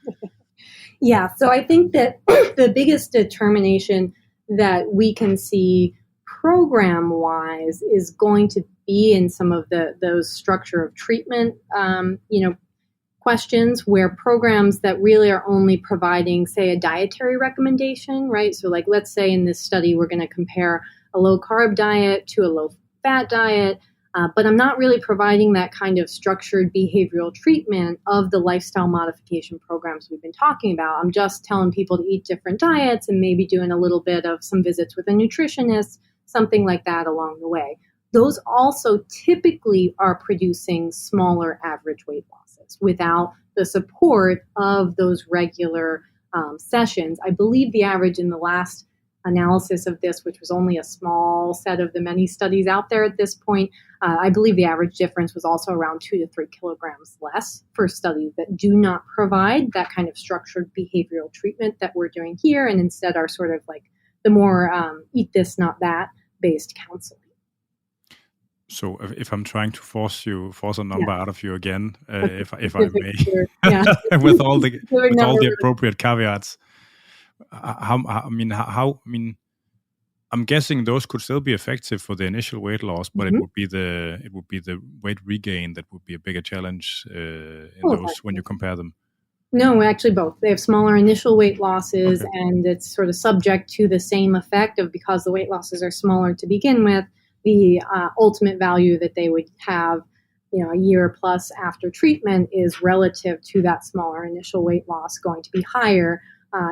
Yeah, so I think that the biggest determination that we can see program-wise is going to be in some of those structure of treatment, questions where programs that really are only providing, say, a dietary recommendation, right? So like, let's say in this study, we're going to compare a low-carb diet to a low-fat diet, but I'm not really providing that kind of structured behavioral treatment of the lifestyle modification programs we've been talking about. I'm just telling people to eat different diets and maybe doing a little bit of some visits with a nutritionist, something like that along the way. Those also typically are producing smaller average weight losses without the support of those regular sessions. I believe the average in the last analysis of this, which was only a small set of the many studies out there at this point, I believe the average difference was also around 2 to 3 kilograms less for studies that do not provide that kind of structured behavioral treatment that we're doing here, and instead are sort of like the more eat this, not that based counseling. So if I'm trying to force a number out of you again, if I may, with all the appropriate caveats, I'm guessing those could still be effective for the initial weight loss, but it would be the weight regain that would be a bigger challenge those when you compare them. No, actually both. They have smaller initial weight losses, and it's sort of subject to the same effect of, because the weight losses are smaller to begin with, the ultimate value that they would have, a year plus after treatment is relative to that smaller initial weight loss going to be higher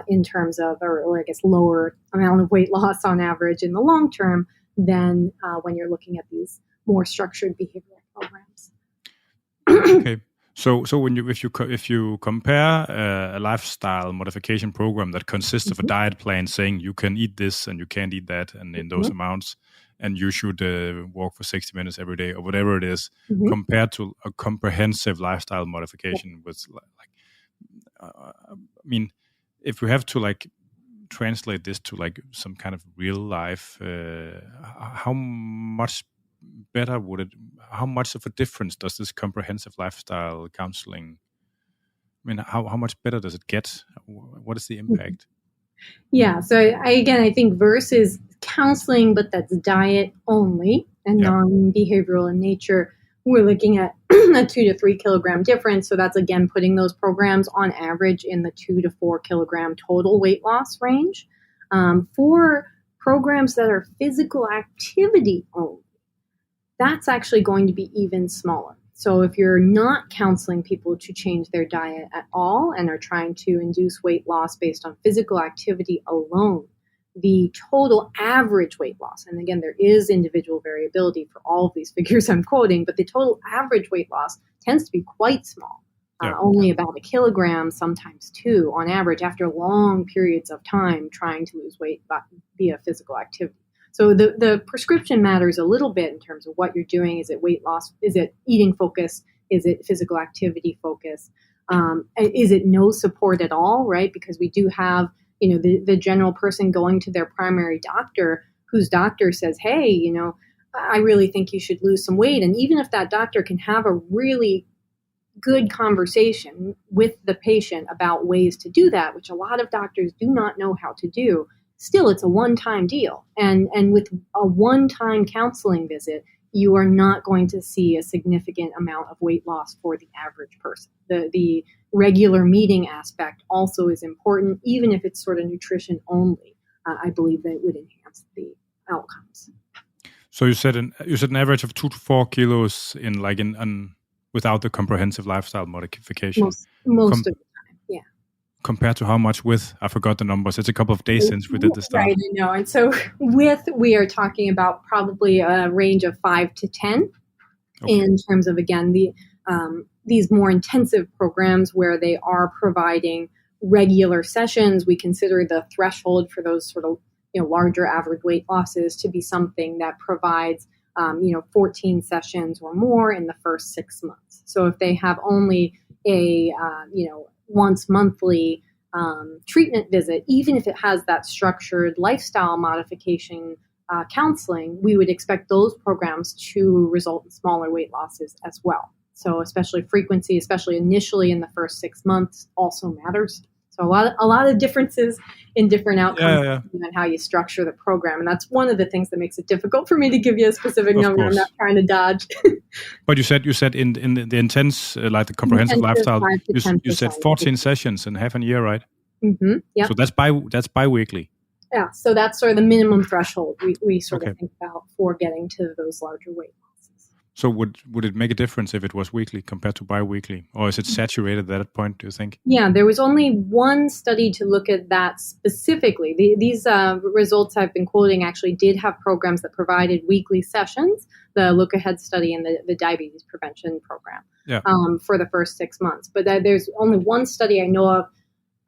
in terms of, or I guess lower amount of weight loss on average in the long term than when you're looking at these more structured behavioral programs. Okay. So if you compare a lifestyle modification program that consists of a diet plan saying you can eat this and you can't eat that and in those amounts, and you should walk for 60 minutes every day or whatever it is, compared to a comprehensive lifestyle modification with if we have to translate this to some kind of real life, how much better would it? How much of a difference does this comprehensive lifestyle counseling? How much better does it get? What is the impact? Yeah, so I think versus counseling, but that's diet only and non-behavioral in nature, we're looking at a 2 to 3 kilogram difference. So that's, again, putting those programs on average in the 2 to 4 kilogram total weight loss range. For programs that are physical activity only, that's actually going to be even smaller. So if you're not counseling people to change their diet at all and are trying to induce weight loss based on physical activity alone, the total average weight loss, and again, there is individual variability for all of these figures I'm quoting, but the total average weight loss tends to be quite small, only about 1 kilogram, sometimes 2 on average, after long periods of time trying to lose weight via physical activity. So the prescription matters a little bit in terms of what you're doing. Is it weight loss? Is it eating focus? Is it physical activity focus? Is it no support at all, right? Because we do have, the general person going to their primary doctor whose doctor says, hey, I really think you should lose some weight. And even if that doctor can have a really good conversation with the patient about ways to do that, which a lot of doctors do not know how to do, still, it's a one-time deal. And with a one-time counseling visit, you are not going to see a significant amount of weight loss for the average person. The regular meeting aspect also is important, even if it's sort of nutrition only. I believe that it would enhance the outcomes. So you said an average of 2 to 4 kilos without the comprehensive lifestyle modification. Most of the time, yeah. Compared to how much with? I forgot the numbers. It's a couple of days since we did the stuff. Right, I know. And so with, we are talking about probably a range of 5 to 10 in terms of, again, these more intensive programs where they are providing regular sessions. We consider the threshold for those sort of, larger average weight losses to be something that provides, 14 sessions or more in the first 6 months. So if they have only a, once monthly treatment visit, even if it has that structured lifestyle modification counseling, we would expect those programs to result in smaller weight losses as well. So especially frequency, especially initially in the first 6 months, also matters. So a lot of differences in different outcomes and how you structure the program. And that's one of the things that makes it difficult for me to give you a specific number. I'm not trying to dodge. But you said in the intense, the comprehensive lifestyle, you said 14 sessions in half a year, right? Mm-hmm. Yeah. So that's bi-weekly. Yeah. So that's sort of the minimum threshold we sort of think about for getting to those larger weight losses. So would it make a difference if it was weekly compared to bi-weekly? Or is it saturated at that point, do you think? Yeah, there was only one study to look at that specifically. These results I've been quoting actually did have programs that provided weekly sessions, the Look Ahead study and the diabetes prevention program for the first 6 months. But there's only one study I know of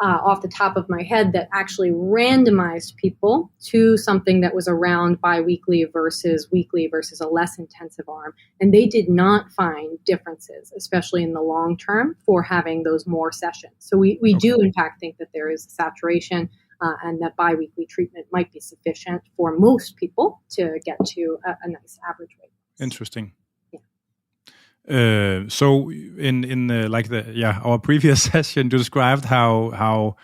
off the top of my head that actually randomized people to something that was around biweekly versus weekly versus a less intensive arm. And they did not find differences, especially in the long term, for having those more sessions. So we do, in fact, think that there is saturation and that biweekly treatment might be sufficient for most people to get to a nice average weight. Interesting. So in our previous session, you described how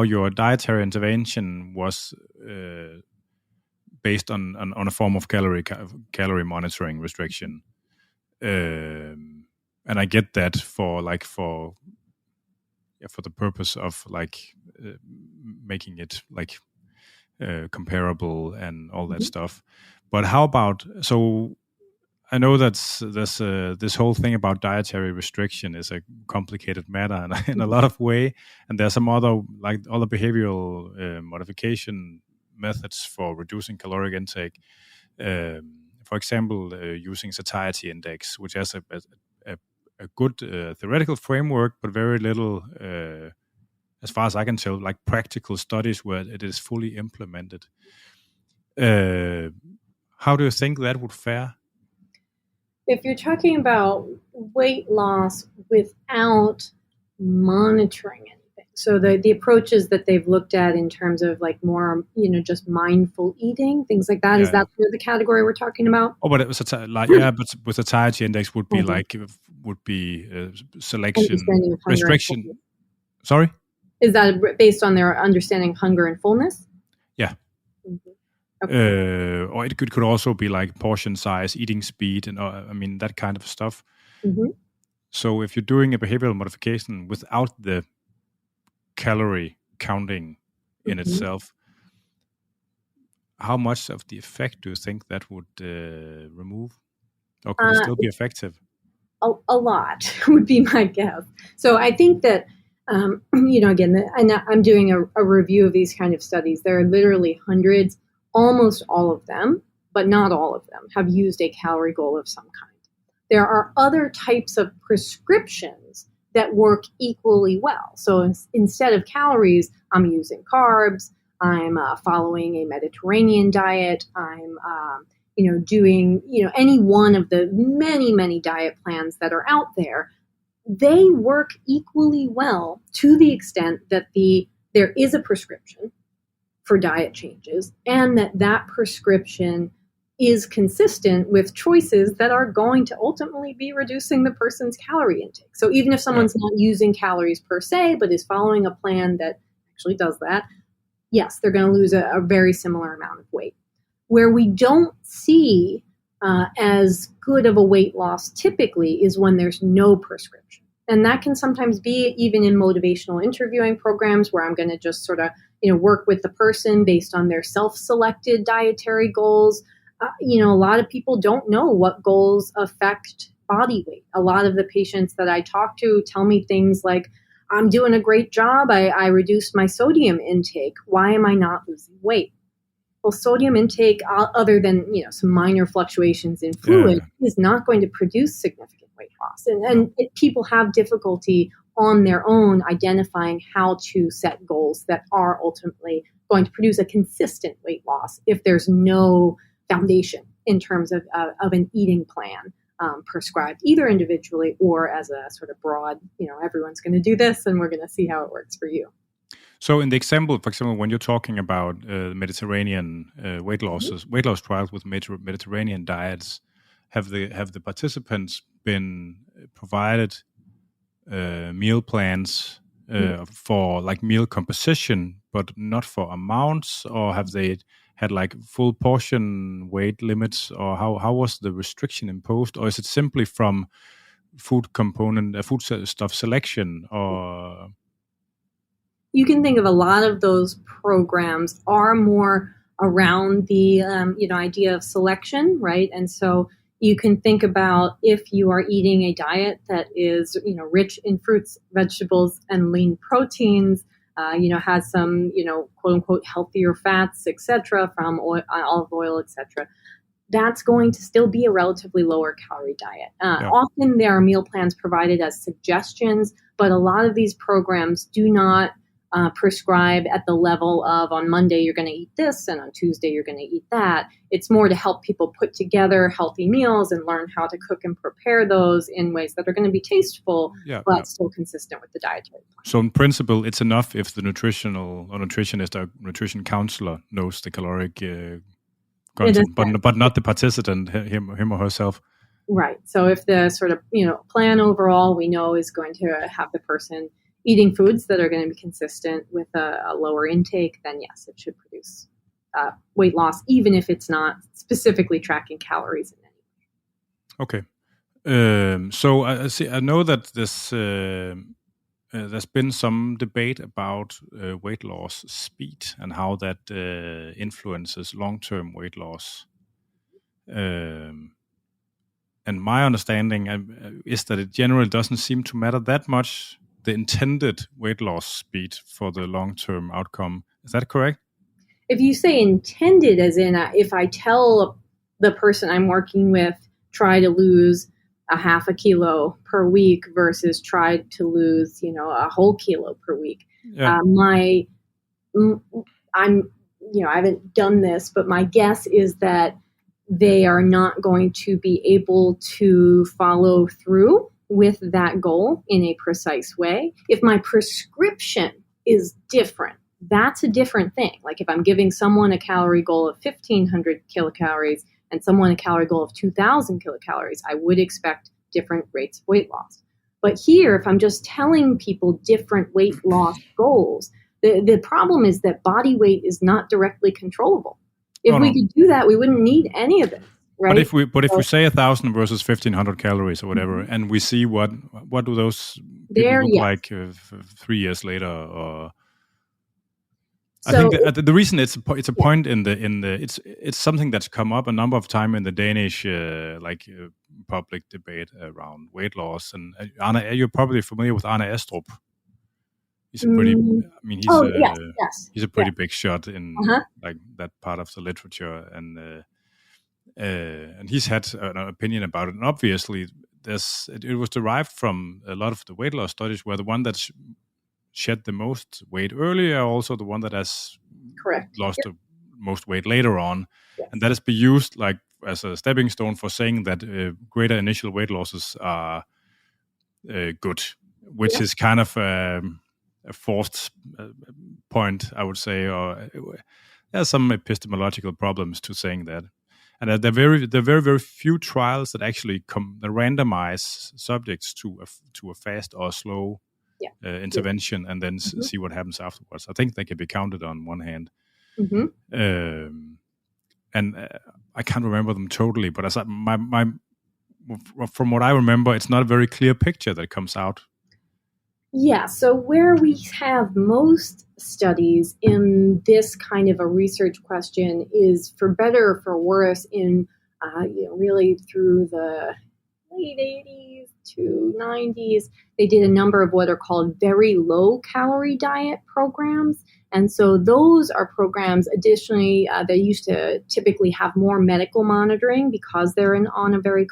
your dietary intervention was based on a form of calorie monitoring restriction, and I get that for the purpose of making it comparable and all that stuff. But how about I know that this whole thing about dietary restriction is a complicated matter in a lot of way, and there's some other behavioral modification methods for reducing caloric intake. For example, using satiety index, which has a good theoretical framework, but very little, as far as I can tell, practical studies where it is fully implemented. How do you think that would fare? If you're talking about weight loss without monitoring anything, so the approaches that they've looked at in terms of more, just mindful eating, things like that, is that the category we're talking about? Oh, but it was but with satiety index would be selection restriction. Sorry? Is that based on their understanding of hunger and fullness? Yeah. Mm-hmm. Okay. Or it could also be portion size, eating speed, and that kind of stuff. Mm-hmm. So if you're doing a behavioral modification without the calorie counting in itself, how much of the effect do you think that would remove? Or could it still be effective? A lot would be my guess. So I think that, again, and I'm doing a review of these kind of studies. There are literally hundreds. Almost all of them, but not all of them, have used a calorie goal of some kind. There are other types of prescriptions that work equally well. So instead of calories, I'm using carbs, I'm following a Mediterranean diet, I'm doing any one of the many, many diet plans that are out there. They work equally well to the extent that there is a prescription for diet changes, and that prescription is consistent with choices that are going to ultimately be reducing the person's calorie intake. So even if someone's not using calories per se, but is following a plan that actually does that, yes, they're going to lose a very similar amount of weight. Where we don't see as good of a weight loss typically is when there's no prescription. And that can sometimes be even in motivational interviewing programs where I'm going to just sort of work with the person based on their self-selected dietary goals. A lot of people don't know what goals affect body weight. A lot of the patients that I talk to tell me things like, I'm doing a great job. I reduced my sodium intake. Why am I not losing weight? Well, sodium intake, other than some minor fluctuations in fluid, is not going to produce significant weight loss. And people have difficulty on their own identifying how to set goals that are ultimately going to produce a consistent weight loss if there's no foundation in terms of an eating plan prescribed either individually or as a sort of broad, everyone's going to do this and we're going to see how it works for you. So in the example, for example, when you're talking about Mediterranean weight loss trials with Mediterranean diets, have the participants been provided meal plans for meal composition, but not for amounts, or have they had full portion weight limits, or how was the restriction imposed, or is it simply from food stuff selection, or? You can think of a lot of those programs are more around the idea of selection, right? And so you can think about if you are eating a diet that is rich in fruits, vegetables, and lean proteins, has some quote unquote healthier fats, etc., from olive oil, etc. That's going to still be a relatively lower calorie diet. Often there are meal plans provided as suggestions, but a lot of these programs do not prescribe at the level of on Monday you're going to eat this and on Tuesday you're going to eat that. It's more to help people put together healthy meals and learn how to cook and prepare those in ways that are going to be tasteful, but still consistent with the dietary plan. So in principle, it's enough if the nutritionist or nutrition counselor knows the caloric content, but not the participant, him or herself. Right. So if the sort of plan overall we know is going to have the person eating foods that are going to be consistent with a lower intake, then yes, it should produce weight loss, even if it's not specifically tracking calories in any way. Okay. So I know that there's been some debate about weight loss speed and how that influences long-term weight loss. And my understanding is that it generally doesn't seem to matter that much, the intended weight loss speed for the long-term outcome. Is that correct? If you say intended, as in if I tell the person I'm working with, try to lose a half a kilo per week versus try to lose, a whole kilo per week. Yeah. I haven't done this, but my guess is that they are not going to be able to follow through with that goal in a precise way. If my prescription is different, that's a different thing. Like if I'm giving someone a calorie goal of 1,500 kilocalories and someone a calorie goal of 2,000 kilocalories, I would expect different rates of weight loss. But here, if I'm just telling people different weight loss goals, the problem is that body weight is not directly controllable. If we could do that, we wouldn't need any of it. Right? But if we say 1,000 versus 1,500 calories or whatever, and we see what do those people look like 3 years later, or I think the reason it's a point in the it's something that's come up a number of times in the Danish public debate around weight loss. And you're probably familiar with Arne Astrup. He's a pretty. He's a pretty big shot in like that part of the literature, and he's had an opinion about it. And obviously, it was derived from a lot of the weight loss studies, where the one that shed the most weight earlier, also the one that has lost the most weight later on, and that has been used like as a stepping stone for saying that greater initial weight losses are good, which is kind of a fourth point, I would say, or there's some epistemological problems to saying that. And there are very, very few trials that actually randomize subjects to a fast or slow intervention and then see what happens afterwards. I think they can be counted on one hand. And I can't remember them totally, but from what I remember, it's not a very clear picture that comes out. Yeah, so where we have most studies in this kind of a research question is, for better or for worse, in really through the late 80s to 90s, they did a number of what are called very low calorie diet programs. And so those are programs, additionally, they used to typically have more medical monitoring because they're on a very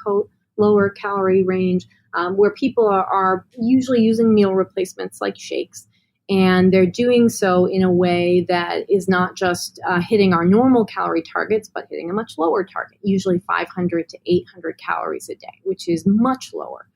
lower calorie range, where people are usually using meal replacements like shakes. And they're doing so in a way that is not just hitting our normal calorie targets, but hitting a much lower target, usually 500 to 800 calories a day, which is much lower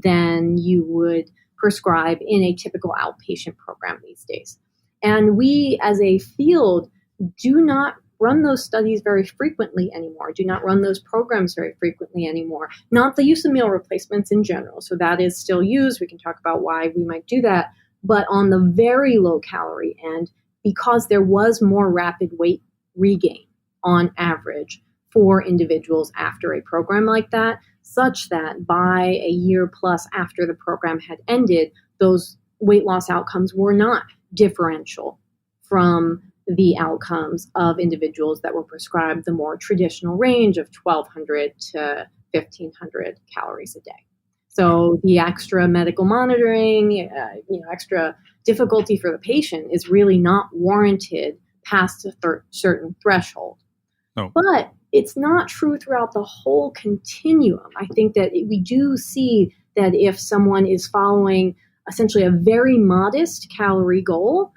than you would prescribe in a typical outpatient program these days. And we, as a field, do not run those studies very frequently anymore, do not run those programs very frequently anymore. Not the use of meal replacements in general. So that is still used. We can talk about why we might do that. But on the very low calorie end, because there was more rapid weight regain on average for individuals after a program like that, such that by a year plus after the program had ended, those weight loss outcomes were not differential from the outcomes of individuals that were prescribed the more traditional range of 1,200 to 1,500 calories a day. So the extra medical monitoring, extra difficulty for the patient is really not warranted past a certain threshold. No. But it's not true throughout the whole continuum. I think that we do see that if someone is following essentially a very modest calorie goal,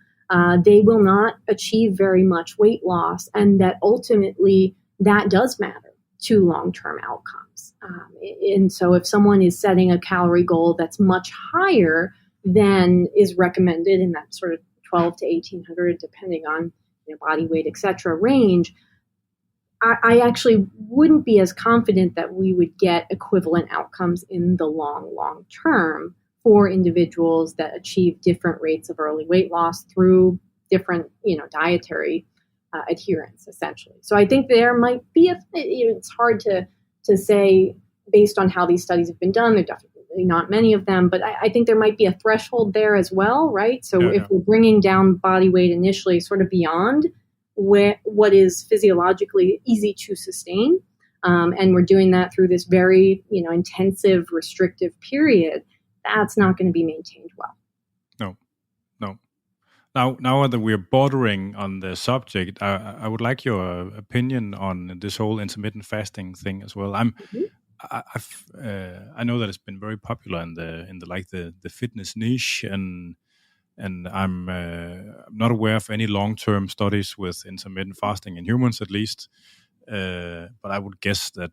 they will not achieve very much weight loss, and that ultimately that does matter to long-term outcomes. And so if someone is setting a calorie goal that's much higher than is recommended in that sort of 12 to 1800, depending on body weight, et cetera, range, I actually wouldn't be as confident that we would get equivalent outcomes in the long term for individuals that achieve different rates of early weight loss through different, dietary adherence, essentially. So I think there might be it's hard to say based on how these studies have been done. There are definitely not many of them, but I think there might be a threshold there as well, right? So if we're bringing down body weight initially sort of beyond what is physiologically easy to sustain, and we're doing that through this very, intensive restrictive period, that's not going to be maintained well. No. Now that we're bordering on the subject, I would like your opinion on this whole intermittent fasting thing as well. I know that it's been very popular in the fitness niche, and I'm not aware of any long-term studies with intermittent fasting in humans, at least. But I would guess that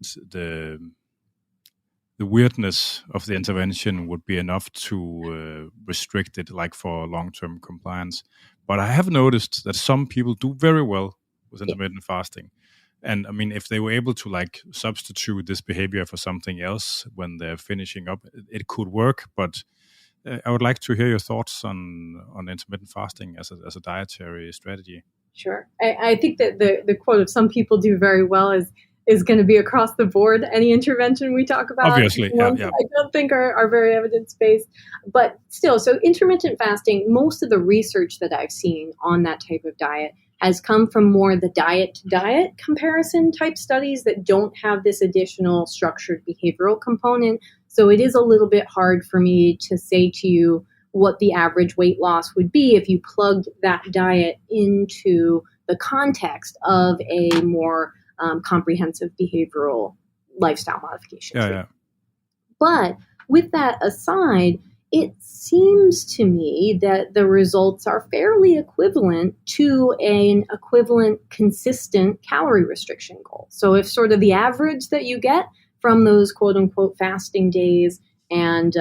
the weirdness of the intervention would be enough to restrict it, like for long-term compliance. But I have noticed that some people do very well with intermittent fasting. And I mean, if they were able to like substitute this behavior for something else when they're finishing up, it could work. But I would like to hear your thoughts on intermittent fasting as a dietary strategy. Sure. I think that the quote of some people do very well is going to be across the board. Any intervention we talk about, obviously, I don't think are very evidence-based. But still, so intermittent fasting, most of the research that I've seen on that type of diet has come from more the diet-to-diet comparison type studies that don't have this additional structured behavioral component. So it is a little bit hard for me to say to you what the average weight loss would be if you plugged that diet into the context of a more comprehensive behavioral lifestyle modification. Yeah. But with that aside, it seems to me that the results are fairly equivalent to an equivalent consistent calorie restriction goal. So if sort of the average that you get from those quote unquote fasting days and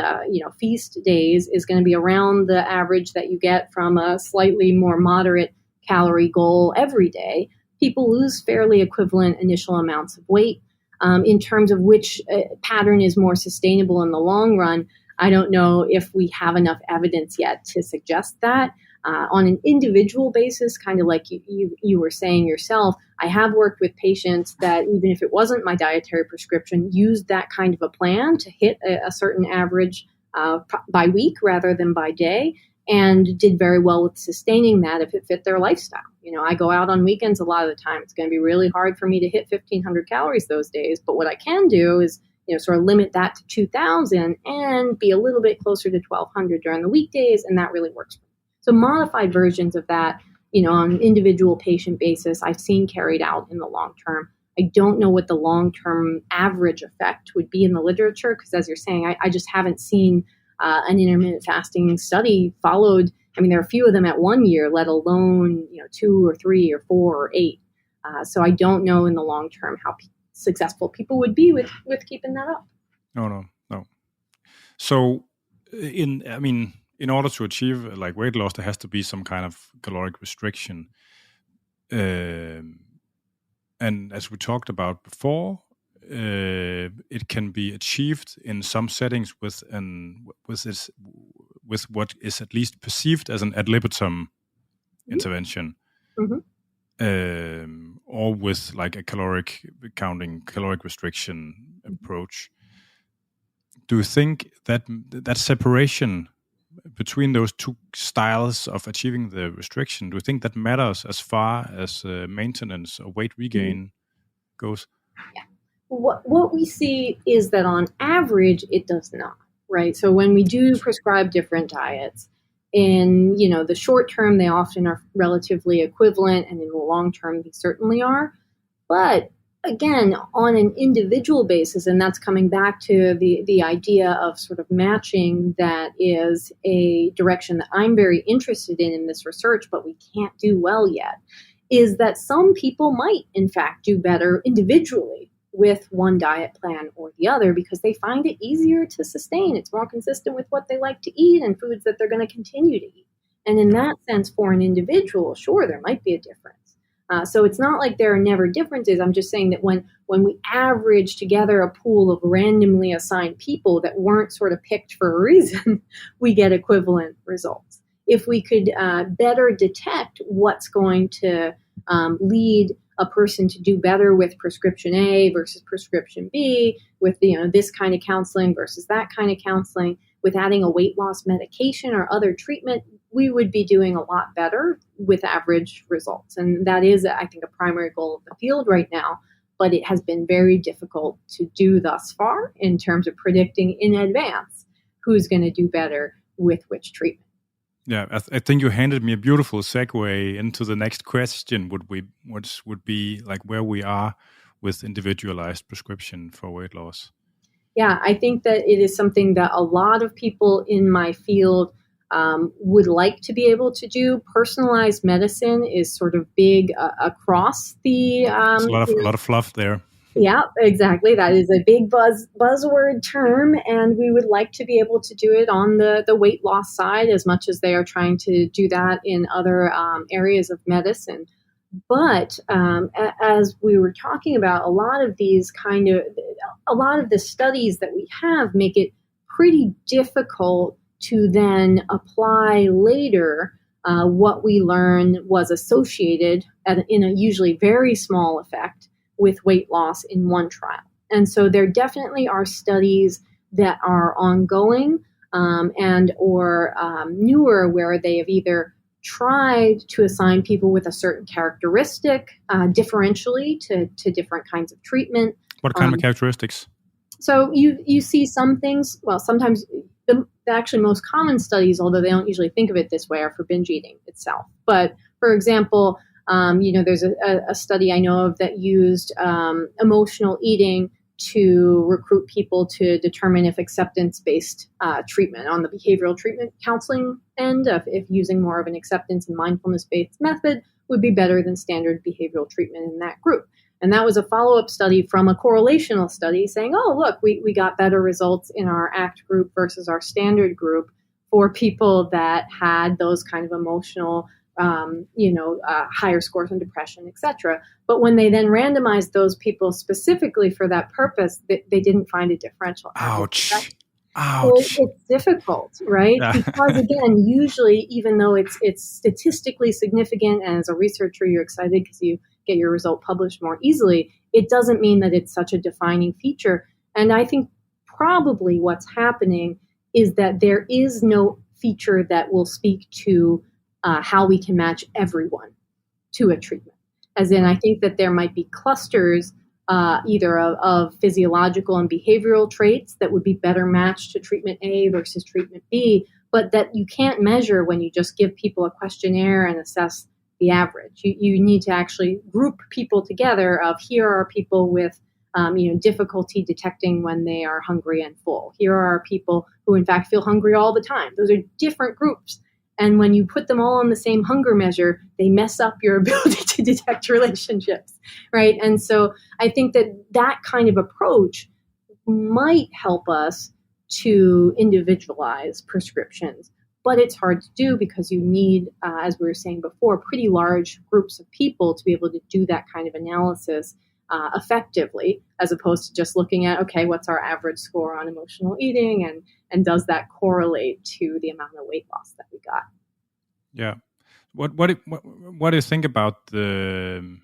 feast days is going to be around the average that you get from a slightly more moderate calorie goal every day, people lose fairly equivalent initial amounts of weight. In terms of which pattern is more sustainable in the long run, I don't know if we have enough evidence yet to suggest that. On an individual basis, kind of like you were saying yourself, I have worked with patients that even if it wasn't my dietary prescription, used that kind of a plan to hit a certain average by week rather than by day, and did very well with sustaining that if it fit their lifestyle. I go out on weekends a lot of the time. It's going to be really hard for me to hit 1,500 calories those days, but what I can do is sort of limit that to 2,000 and be a little bit closer to 1,200 during the weekdays, and that really works for me. So modified versions of that, on an individual patient basis, I've seen carried out in the long term. I don't know what the long-term average effect would be in the literature, because as you're saying, I just haven't seen an intermittent fasting study followed. I mean, there are a few of them at 1 year, let alone 2 or 3 or 4 or 8. So I don't know in the long term how successful people would be with keeping that up. No. So in order to achieve like weight loss, there has to be some kind of caloric restriction. And as we talked about before, it can be achieved in some settings with what is at least perceived as an ad libitum intervention. Mm-hmm. Or with like a caloric restriction approach. Do you think that separation between those two styles of achieving the restriction, do you think that matters as far as maintenance or weight regain goes? Yeah. What we see is that on average, it does not, right? So when we do prescribe different diets, in the short term, they often are relatively equivalent, and in the long term, they certainly are. But again, on an individual basis, and that's coming back to the idea of sort of matching, that is a direction that I'm very interested in this research, but we can't do well yet, is that some people might, in fact, do better individually with one diet plan or the other because they find it easier to sustain. It's more consistent with what they like to eat and foods that they're going to continue to eat. And in that sense, for an individual, sure, there might be a difference. So it's not like there are never differences. I'm just saying that when we average together a pool of randomly assigned people that weren't sort of picked for a reason, we get equivalent results. If we could better detect what's going to lead a person to do better with prescription A versus prescription B, with this kind of counseling versus that kind of counseling, with adding a weight loss medication or other treatment, we would be doing a lot better with average results. And that is, I think, a primary goal of the field right now. But it has been very difficult to do thus far in terms of predicting in advance who's going to do better with which treatment. Yeah, I think you handed me a beautiful segue into the next question, which would be like where we are with individualized prescription for weight loss. Yeah, I think that it is something that a lot of people in my field would like to be able to do. Personalized medicine is sort of big across the... There's a lot of fluff there. Yeah, exactly. That is a big buzzword term, and we would like to be able to do it on the weight loss side as much as they are trying to do that in other areas of medicine. But as we were talking about, a lot of the studies that we have make it pretty difficult to then apply later what we learn was associated in a usually very small effect with weight loss in one trial. And so there definitely are studies that are ongoing and or newer where they have either tried to assign people with a certain characteristic differentially to different kinds of treatment. What kind of characteristics? So you see some things, well, sometimes the actually most common studies, although they don't usually think of it this way, are for binge eating itself. But for example, there's a study I know of that used emotional eating to recruit people to determine if acceptance-based treatment on the behavioral treatment counseling end, if using more of an acceptance and mindfulness-based method would be better than standard behavioral treatment in that group. And that was a follow-up study from a correlational study saying, oh, look, we got better results in our ACT group versus our standard group for people that had those kind of emotional higher scores on depression, etc. But when they then randomized those people specifically for that purpose, they didn't find a differential. Ouch. So it's difficult, right? Yeah. Because again, usually, even though it's statistically significant, and as a researcher, you're excited because you get your result published more easily, it doesn't mean that it's such a defining feature. And I think probably what's happening is that there is no feature that will speak to how we can match everyone to a treatment. As in, I think that there might be clusters either of physiological and behavioral traits that would be better matched to treatment A versus treatment B, but that you can't measure when you just give people a questionnaire and assess the average. You need to actually group people together of here are people with difficulty detecting when they are hungry and full. Here are people who in fact feel hungry all the time. Those are different groups. And when you put them all on the same hunger measure, they mess up your ability to detect relationships, right? And so I think that kind of approach might help us to individualize prescriptions. But it's hard to do because you need, as we were saying before, pretty large groups of people to be able to do that kind of analysis effectively, as opposed to just looking at, okay, what's our average score on emotional eating and does that correlate to the amount of weight loss that we got? Yeah. What do you think about the,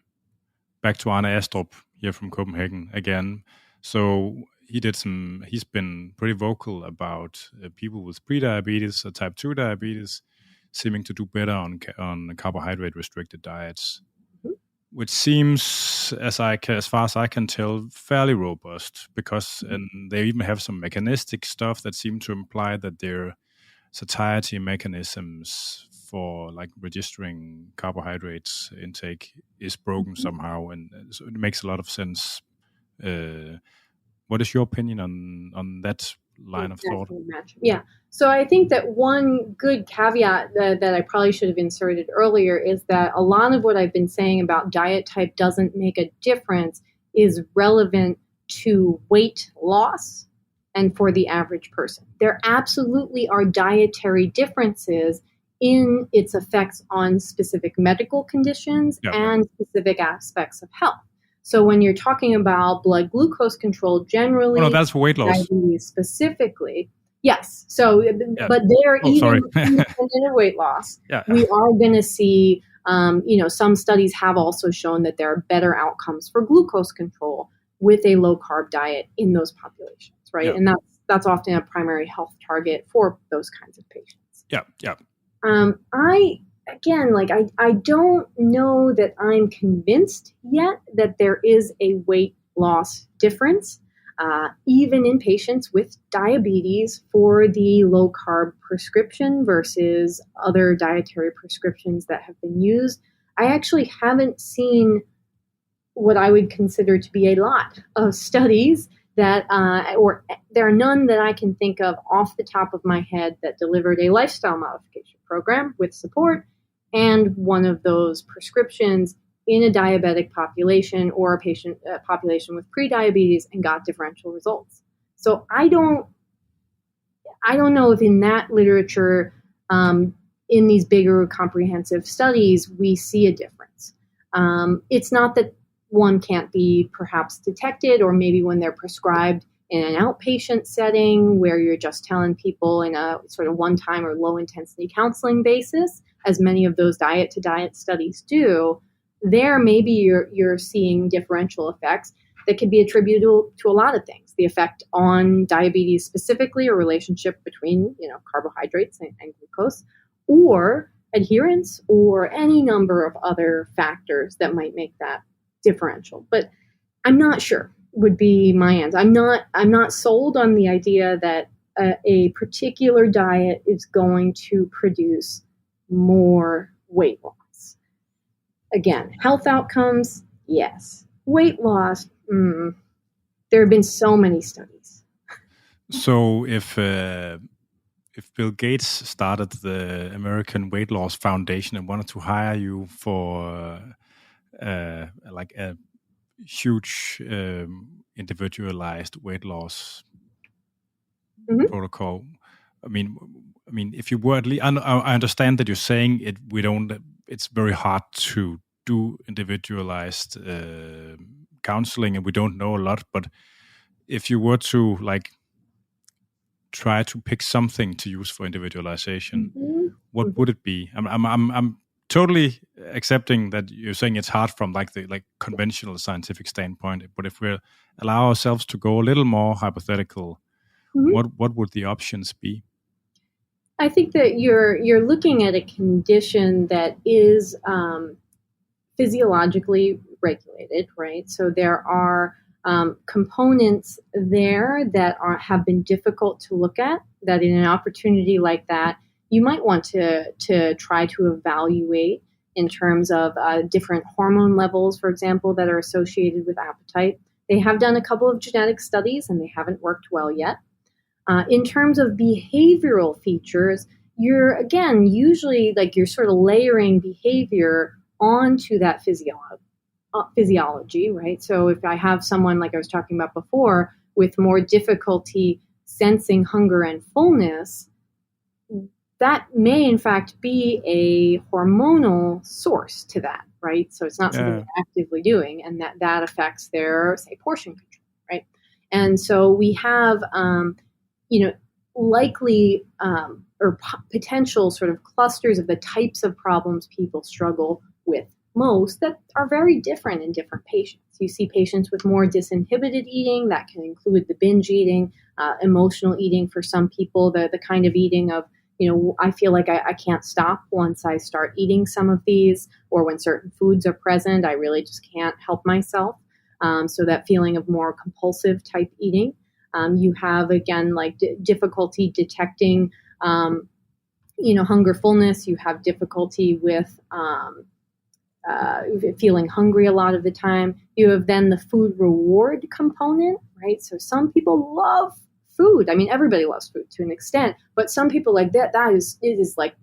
back to Arne Astrup here from Copenhagen again? So he's been pretty vocal about people with prediabetes or type 2 diabetes seeming to do better on carbohydrate restricted diets, which seems, as far as I can tell, fairly robust, because and they even have some mechanistic stuff that seem to imply that their satiety mechanisms for like registering carbohydrates intake is broken somehow, and so it makes a lot of sense. What is your opinion on that line of thought? Yeah. So I think that one good caveat that I probably should have inserted earlier is that a lot of what I've been saying about diet type doesn't make a difference is relevant to weight loss and for the average person. There absolutely are dietary differences in its effects on specific medical conditions and specific aspects of health. So when you're talking about blood glucose control generally, that's for weight loss. Diabetes specifically, yes. So, but they're even independent of weight loss. We are going to see, some studies have also shown that there are better outcomes for glucose control with a low carb diet in those populations, right? Yeah. And that's often a primary health target for those kinds of patients. I don't know that I'm convinced yet that there is a weight loss difference, even in patients with diabetes for the low carb prescription versus other dietary prescriptions that have been used. I actually haven't seen what I would consider to be a lot of studies that, or there are none that I can think of off the top of my head that delivered a lifestyle modification program with support and one of those prescriptions in a diabetic population or a population with prediabetes and got differential results. So I don't know if in that literature, in these bigger comprehensive studies, we see a difference. It's not that one can't be perhaps detected, or maybe when they're prescribed in an outpatient setting where you're just telling people in a sort of one-time or low-intensity counseling basis, as many of those diet-to-diet studies do, there maybe you're seeing differential effects that could be attributable to a lot of things. The effect on diabetes specifically, or relationship between carbohydrates and glucose, or adherence, or any number of other factors that might make that differential. But I'm not sure would be my answer. I'm not sold on the idea that a particular diet is going to produce more weight loss. Again, health outcomes, yes. Weight loss, there have been so many studies. So if Bill Gates started the American Weight Loss Foundation and wanted to hire you for like a huge individualized weight loss protocol, I mean, if you were at least, I understand that you're saying it's very hard to do individualized counseling, and we don't know a lot. But if you were to try to pick something to use for individualization, what would it be? I'm totally accepting that you're saying it's hard from the conventional scientific standpoint. But if we allow ourselves to go a little more hypothetical, what would the options be? I think that you're looking at a condition that is physiologically regulated, right? So there are components there that have been difficult to look at, that in an opportunity like that, you might want to try to evaluate in terms of different hormone levels, for example, that are associated with appetite. They have done a couple of genetic studies and they haven't worked well yet. In terms of behavioral features, you're, again, usually you're sort of layering behavior onto that physiology, right? So if I have someone, like I was talking about before, with more difficulty sensing hunger and fullness, that may in fact be a hormonal source to that, right? So it's not something they're actively doing, and that affects their, say, portion control, right? And so we have, likely or potential sort of clusters of the types of problems people struggle with most that are very different in different patients. You see patients with more disinhibited eating that can include the binge eating, emotional eating for some people, the kind of eating of, I feel like I can't stop once I start eating some of these, or when certain foods are present, I really just can't help myself. So that feeling of more compulsive type eating. You have, again, difficulty detecting, hunger, fullness. You have difficulty with feeling hungry a lot of the time. You have then the food reward component, right? So some people love food. I mean, everybody loves food to an extent, but some people like it is like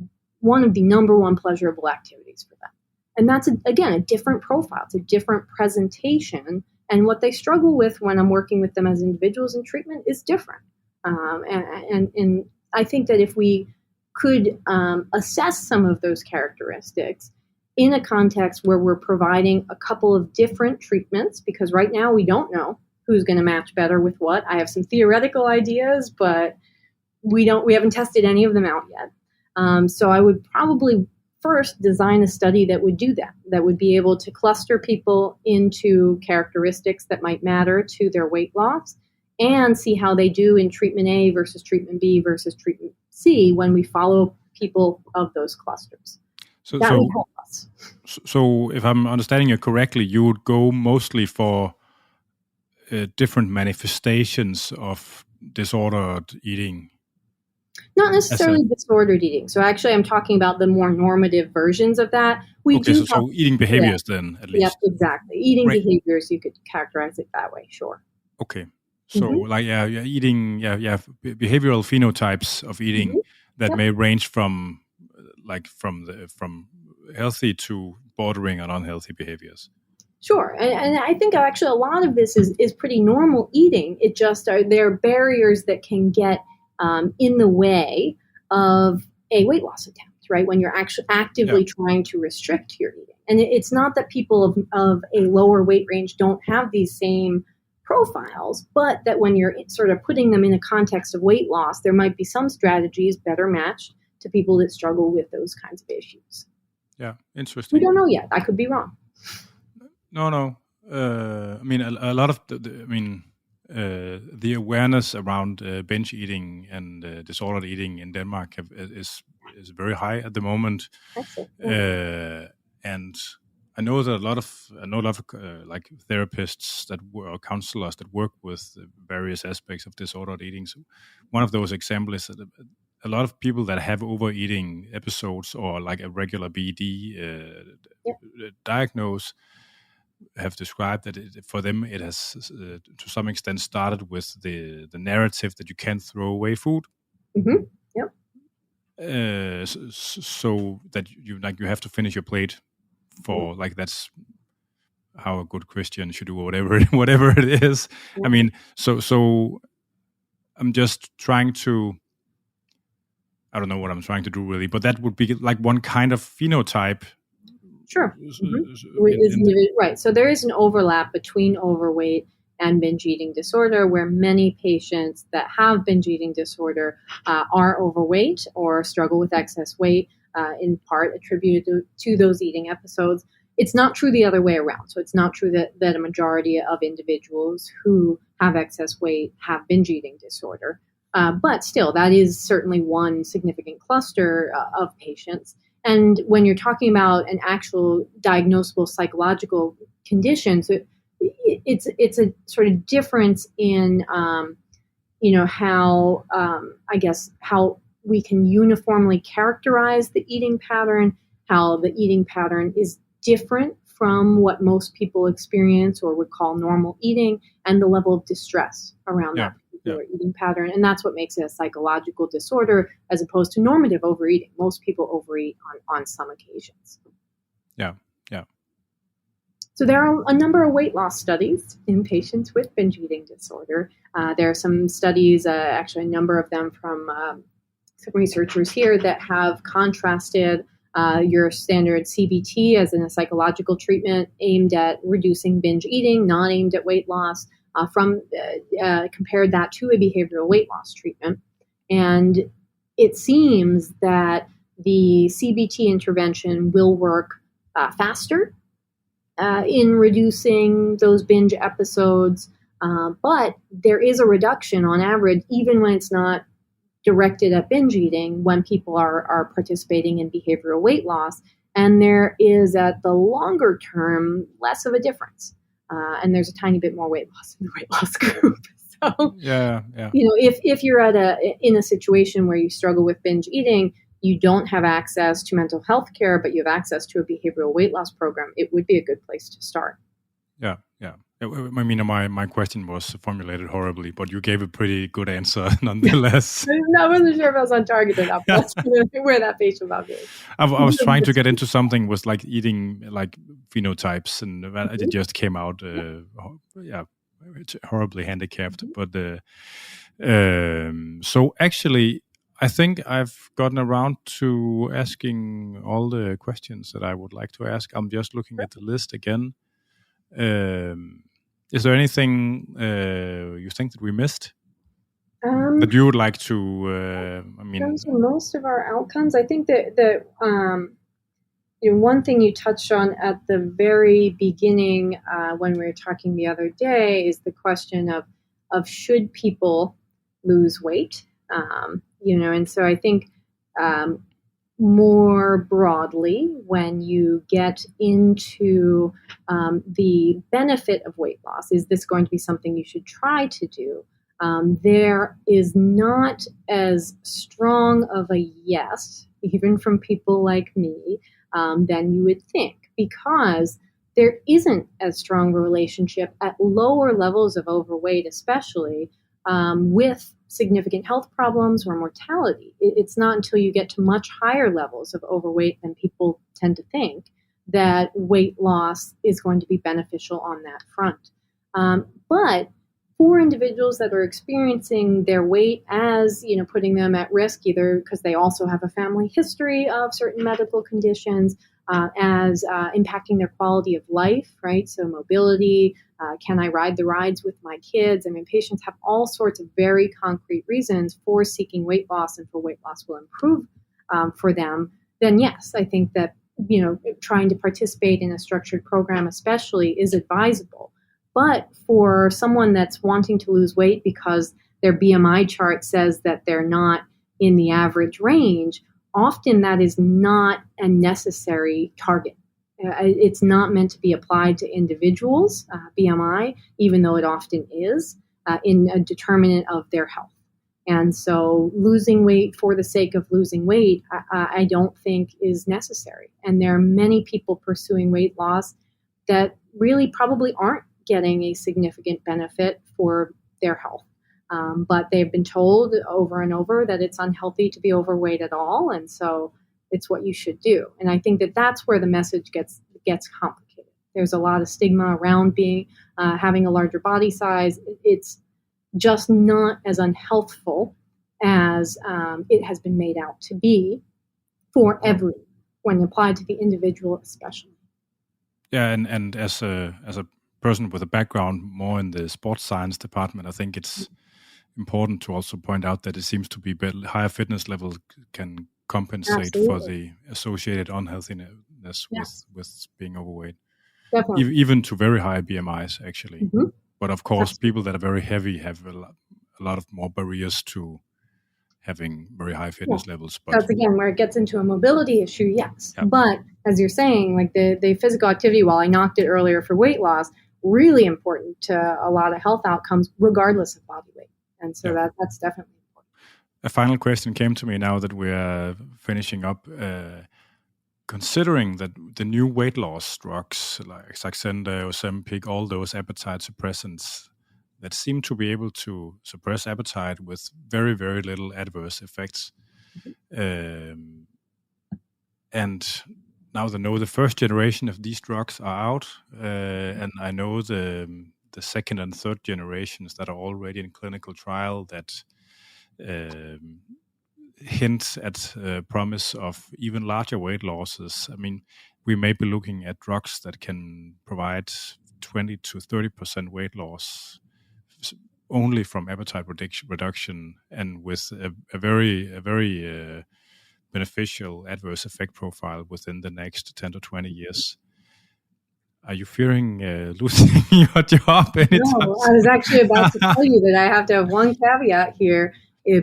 one of the number one pleasurable activities for them. And that's, again, a different profile. It's a different presentation. And what they struggle with when I'm working with them as individuals in treatment is different. And I think that if we could assess some of those characteristics in a context where we're providing a couple of different treatments, because right now we don't know who's going to match better with what. I have some theoretical ideas, but we haven't tested any of them out yet. So I would probably first design a study that would do that would be able to cluster people into characteristics that might matter to their weight loss and see how they do in treatment A versus treatment B versus treatment C when we follow people of those clusters. That would help us. So if I'm understanding you correctly, you would go mostly for different manifestations of disordered eating. Not necessarily disordered eating. So actually, I'm talking about the more normative versions of that. So eating behaviors then, at least. Yep, exactly. Eating behaviors, you could characterize it that way, sure. Okay. So eating, behavioral phenotypes of eating that may range from healthy to bordering on unhealthy behaviors. Sure. And I think actually a lot of this is pretty normal eating. It just there are barriers that can get in the way of a weight loss attempt, right? When you're actually actively trying to restrict your eating. And it's not that people of a lower weight range don't have these same profiles, but that when you're sort of putting them in a context of weight loss, there might be some strategies better matched to people that struggle with those kinds of issues. Yeah, interesting. We don't know yet. I could be wrong. No. I mean, a lot of the awareness around binge eating and disordered eating in Denmark is very high at the moment. And I know that a lot of like therapists or counselors that work with various aspects of disordered eating. So one of those examples is that a lot of people that have overeating episodes or like a regular BD diagnose have described that for them it has to some extent started with the narrative that you can't throw away food. Mm-hmm. Yep. So that you have to finish your plate for that's how a good Christian should do, or whatever it is. Mm-hmm. I mean, so I'm just trying to. I don't know what I'm trying to do really, but that would be like one kind of phenotype. Sure. Mm-hmm. Right. So there is an overlap between overweight and binge eating disorder, where many patients that have binge eating disorder are overweight or struggle with excess weight, in part attributed to those eating episodes. It's not true the other way around. So it's not true that a majority of individuals who have excess weight have binge eating disorder. But still, that is certainly one significant cluster of patients. And when you're talking about an actual diagnosable psychological condition, so it's a sort of difference in, how we can uniformly characterize the eating pattern, how the eating pattern is different from what most people experience or would call normal eating, and the level of distress around that particular eating pattern. And that's what makes it a psychological disorder as opposed to normative overeating. Most people overeat on some occasions. Yeah. So there are a number of weight loss studies in patients with binge eating disorder. There are some studies, actually a number of them from some researchers here, that have contrasted your standard CBT as in a psychological treatment aimed at reducing binge eating, not aimed at weight loss, compared that to a behavioral weight loss treatment. And it seems that the CBT intervention will work faster in reducing those binge episodes, but there is a reduction on average, even when it's not directed at binge eating, when people are participating in behavioral weight loss. And there is, at the longer term, less of a difference. And there's a tiny bit more weight loss in the weight loss group. So, if you're in a situation where you struggle with binge eating, you don't have access to mental health care, but you have access to a behavioral weight loss program, it would be a good place to start. Yeah. I mean, my question was formulated horribly, but you gave a pretty good answer nonetheless. I wasn't sure if I was on target enough. That's where that patient about is. I was trying to get into something with like eating like phenotypes, and it just came out, horribly handicapped. But so actually, I think I've gotten around to asking all the questions that I would like to ask. I'm just looking at the list again. Is there anything you think that we missed that you would like to? Those are most of our outcomes. I think that one thing you touched on at the very beginning when we were talking the other day is the question of should people lose weight? And so I think more broadly, when you get into the benefit of weight loss, is this going to be something you should try to do? There is not as strong of a yes, even from people like me, than you would think, because there isn't as strong a relationship at lower levels of overweight, especially with significant health problems or mortality. It's not until you get to much higher levels of overweight than people tend to think that weight loss is going to be beneficial on that front. But for individuals that are experiencing their weight as, putting them at risk, either because they also have a family history of certain medical conditions, as impacting their quality of life, right? So mobility, can I ride the rides with my kids? I mean, patients have all sorts of very concrete reasons for seeking weight loss and for weight loss will improve for them. Then yes, I think that, trying to participate in a structured program especially is advisable. But for someone that's wanting to lose weight because their BMI chart says that they're not in the average range, often that is not a necessary target. It's not meant to be applied to individuals, BMI, even though it often is, in a determinant of their health. And so losing weight for the sake of losing weight, I don't think is necessary. And there are many people pursuing weight loss that really probably aren't getting a significant benefit for their health. But they've been told over and over that it's unhealthy to be overweight at all. And so it's what you should do. And I think that that's where the message gets complicated. There's a lot of stigma around having a larger body size. It's just not as unhealthful as it has been made out to be for everyone, when applied to the individual especially. Yeah, and as a person with a background more in the sports science department, I think it's important to also point out that it seems to be higher fitness levels can compensate for the associated unhealthiness with being overweight. Definitely. Even to very high BMIs, actually. Mm-hmm. But of course, people that are very heavy have a lot of more barriers to having very high fitness levels. But that's again where it gets into a mobility issue, yes. Yeah. But as you're saying, like the physical activity, while I knocked it earlier for weight loss, really important to a lot of health outcomes, regardless of body weight. And so that's definitely important. A final question came to me now that we're finishing up. Considering that the new weight loss drugs like Saxenda, Ozempic, all those appetite suppressants that seem to be able to suppress appetite with very, very little adverse effects. And now the first generation of these drugs are out, and I know the second and third generations that are already in clinical trial that hint at promise of even larger weight losses. I mean, we may be looking at drugs that can provide 20 to 30% weight loss only from appetite reduction, and with a very beneficial adverse effect profile within the next 10 to 20 years. Are you fearing losing your job anytime? No, I was actually about to tell you that I have to have one caveat here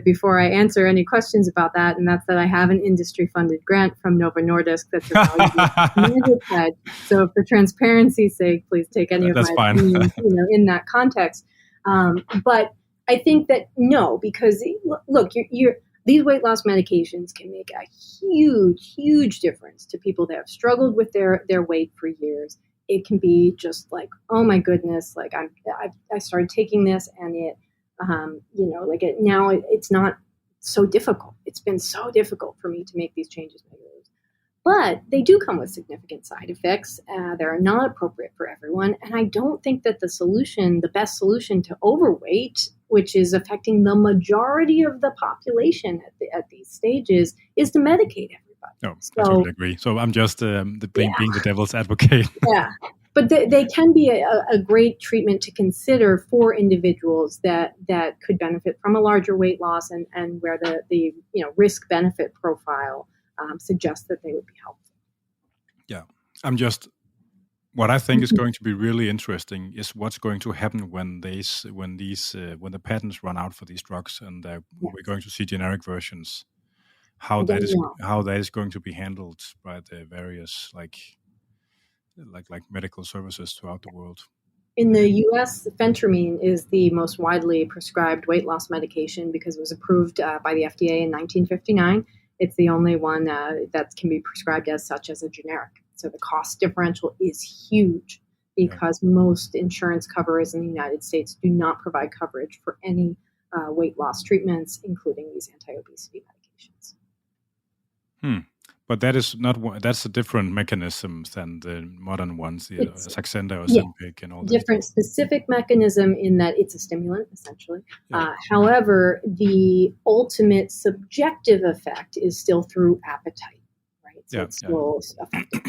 before I answer any questions about that, and that's that I have an industry-funded grant from Novo Nordisk that's evaluated. So for transparency's sake, please take any of my opinions, in that context. But I think that no, because look, these weight loss medications can make a huge, huge difference to people that have struggled with their weight for years. It can be just like, oh my goodness, like I started taking this and it, now it's not so difficult. It's been so difficult for me to make these changes. But they do come with significant side effects. They're not appropriate for everyone. And I don't think that the best solution to overweight, which is affecting the majority of the population at these stages, is to medicate everybody. No, I totally agree. So I'm just being the devil's advocate. Yeah. But they can be a great treatment to consider for individuals that could benefit from a larger weight loss and where the risk-benefit profile suggests that they would be helpful. Yeah, what I think is going to be really interesting is what's going to happen when the patents run out for these drugs and we're going to see generic versions. How that is going to be handled by the various like medical services throughout the world. In the U.S., phentermine is the most widely prescribed weight loss medication because it was approved by the FDA in 1959. It's the only one that can be prescribed as such as a generic. So the cost differential is huge because most insurance coverers in the United States do not provide coverage for any weight loss treatments, including these anti-obesity medications. But that's a different mechanism than the modern ones, Saxenda or Ozempic and all that. Different specific mechanism in that it's a stimulant, essentially. Yeah. However, the ultimate subjective effect is still through appetite, right? So it's still effective.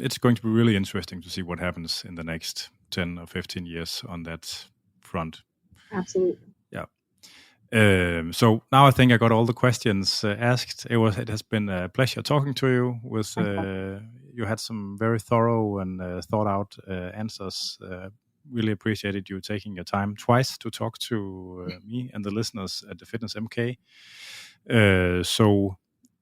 It's going to be really interesting to see what happens in the next 10 or 15 years on that front. Absolutely. Yeah. So now I think I got all the questions asked. It has been a pleasure talking to you. You had some very thorough and thought out answers. Really appreciated you taking your time twice to talk to me and the listeners at the Fitness MK. So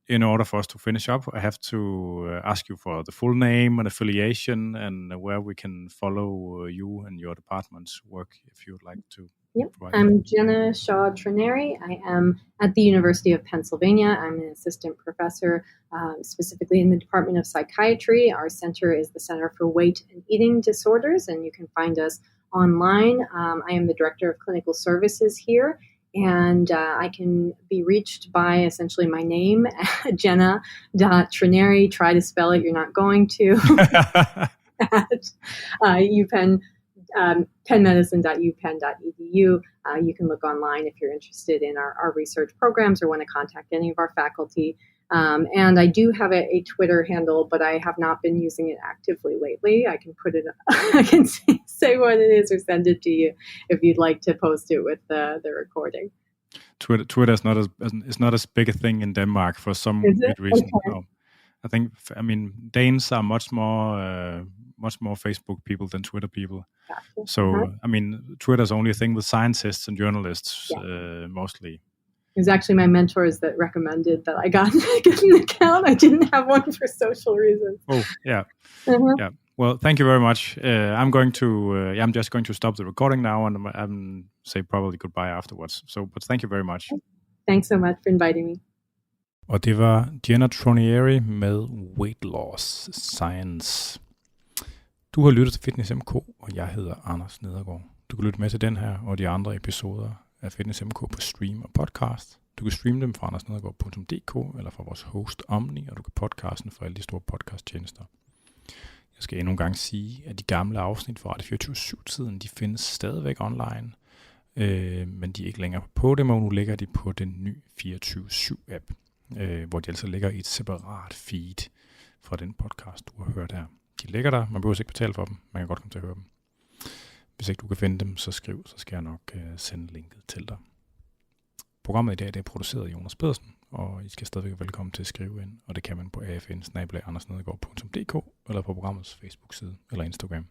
in order for us to finish up, I have to ask you for the full name and affiliation and where we can follow you and your department's work if you would like to. Yep. I'm Jena Tronieri. I am at the University of Pennsylvania. I'm an assistant professor, specifically in the Department of Psychiatry. Our center is the Center for Weight and Eating Disorders, and you can find us online. I am the Director of Clinical Services here, and I can be reached by essentially my name, Jena.Tronieri. Try to spell it. You're not going to. penmedicine.upenn.edu. You can look online if you're interested in our research programs or want to contact any of our faculty. And I do have a Twitter handle, but I have not been using it actively lately. I can I can say what it is or send it to you if you'd like to post it with the recording. Twitter is not as big a thing in Denmark for some good reason. Okay. No. I mean, Danes are much more Facebook people than Twitter people. Gotcha. So, I mean, Twitter's only a thing with scientists and journalists, mostly. It was actually my mentors that recommended that I get an account. I didn't have one for social reasons. Oh, yeah. Yeah. Well, thank you very much. I'm just going to stop the recording now and say probably goodbye afterwards. But thank you very much. Thanks so much for inviting me. Og det var Jena Tronieri med Weight Loss Science. Du har lyttet til Fitness MK, og jeg hedder Anders Nedergaard. Du kan lytte med til den her og de andre episoder af Fitness MK på stream og podcast. Du kan streame dem fra andersnedergaard.dk eller fra vores host Omni, og du kan podcasten fra alle de store podcasttjenester. Jeg skal endnu en gang sige, at de gamle afsnit fra Radio 24/7-tiden, de findes stadigvæk online, men de er ikke længere på dem, og nu ligger de på den nye 24/7-app, hvor de altså ligger i et separat feed fra den podcast, du har hørt her. De ligger der, man behøver ikke betale for dem, man kan godt komme til at høre dem. Hvis ikke du kan finde dem, så skriv, så skal jeg nok sende linket til dig. Programmet i dag det er produceret af Jonas Pedersen, og I skal stadigvæk være velkommen til at skrive ind, og det kan man på afn@andersnedergaard.dk eller på programmets Facebook-side eller Instagram.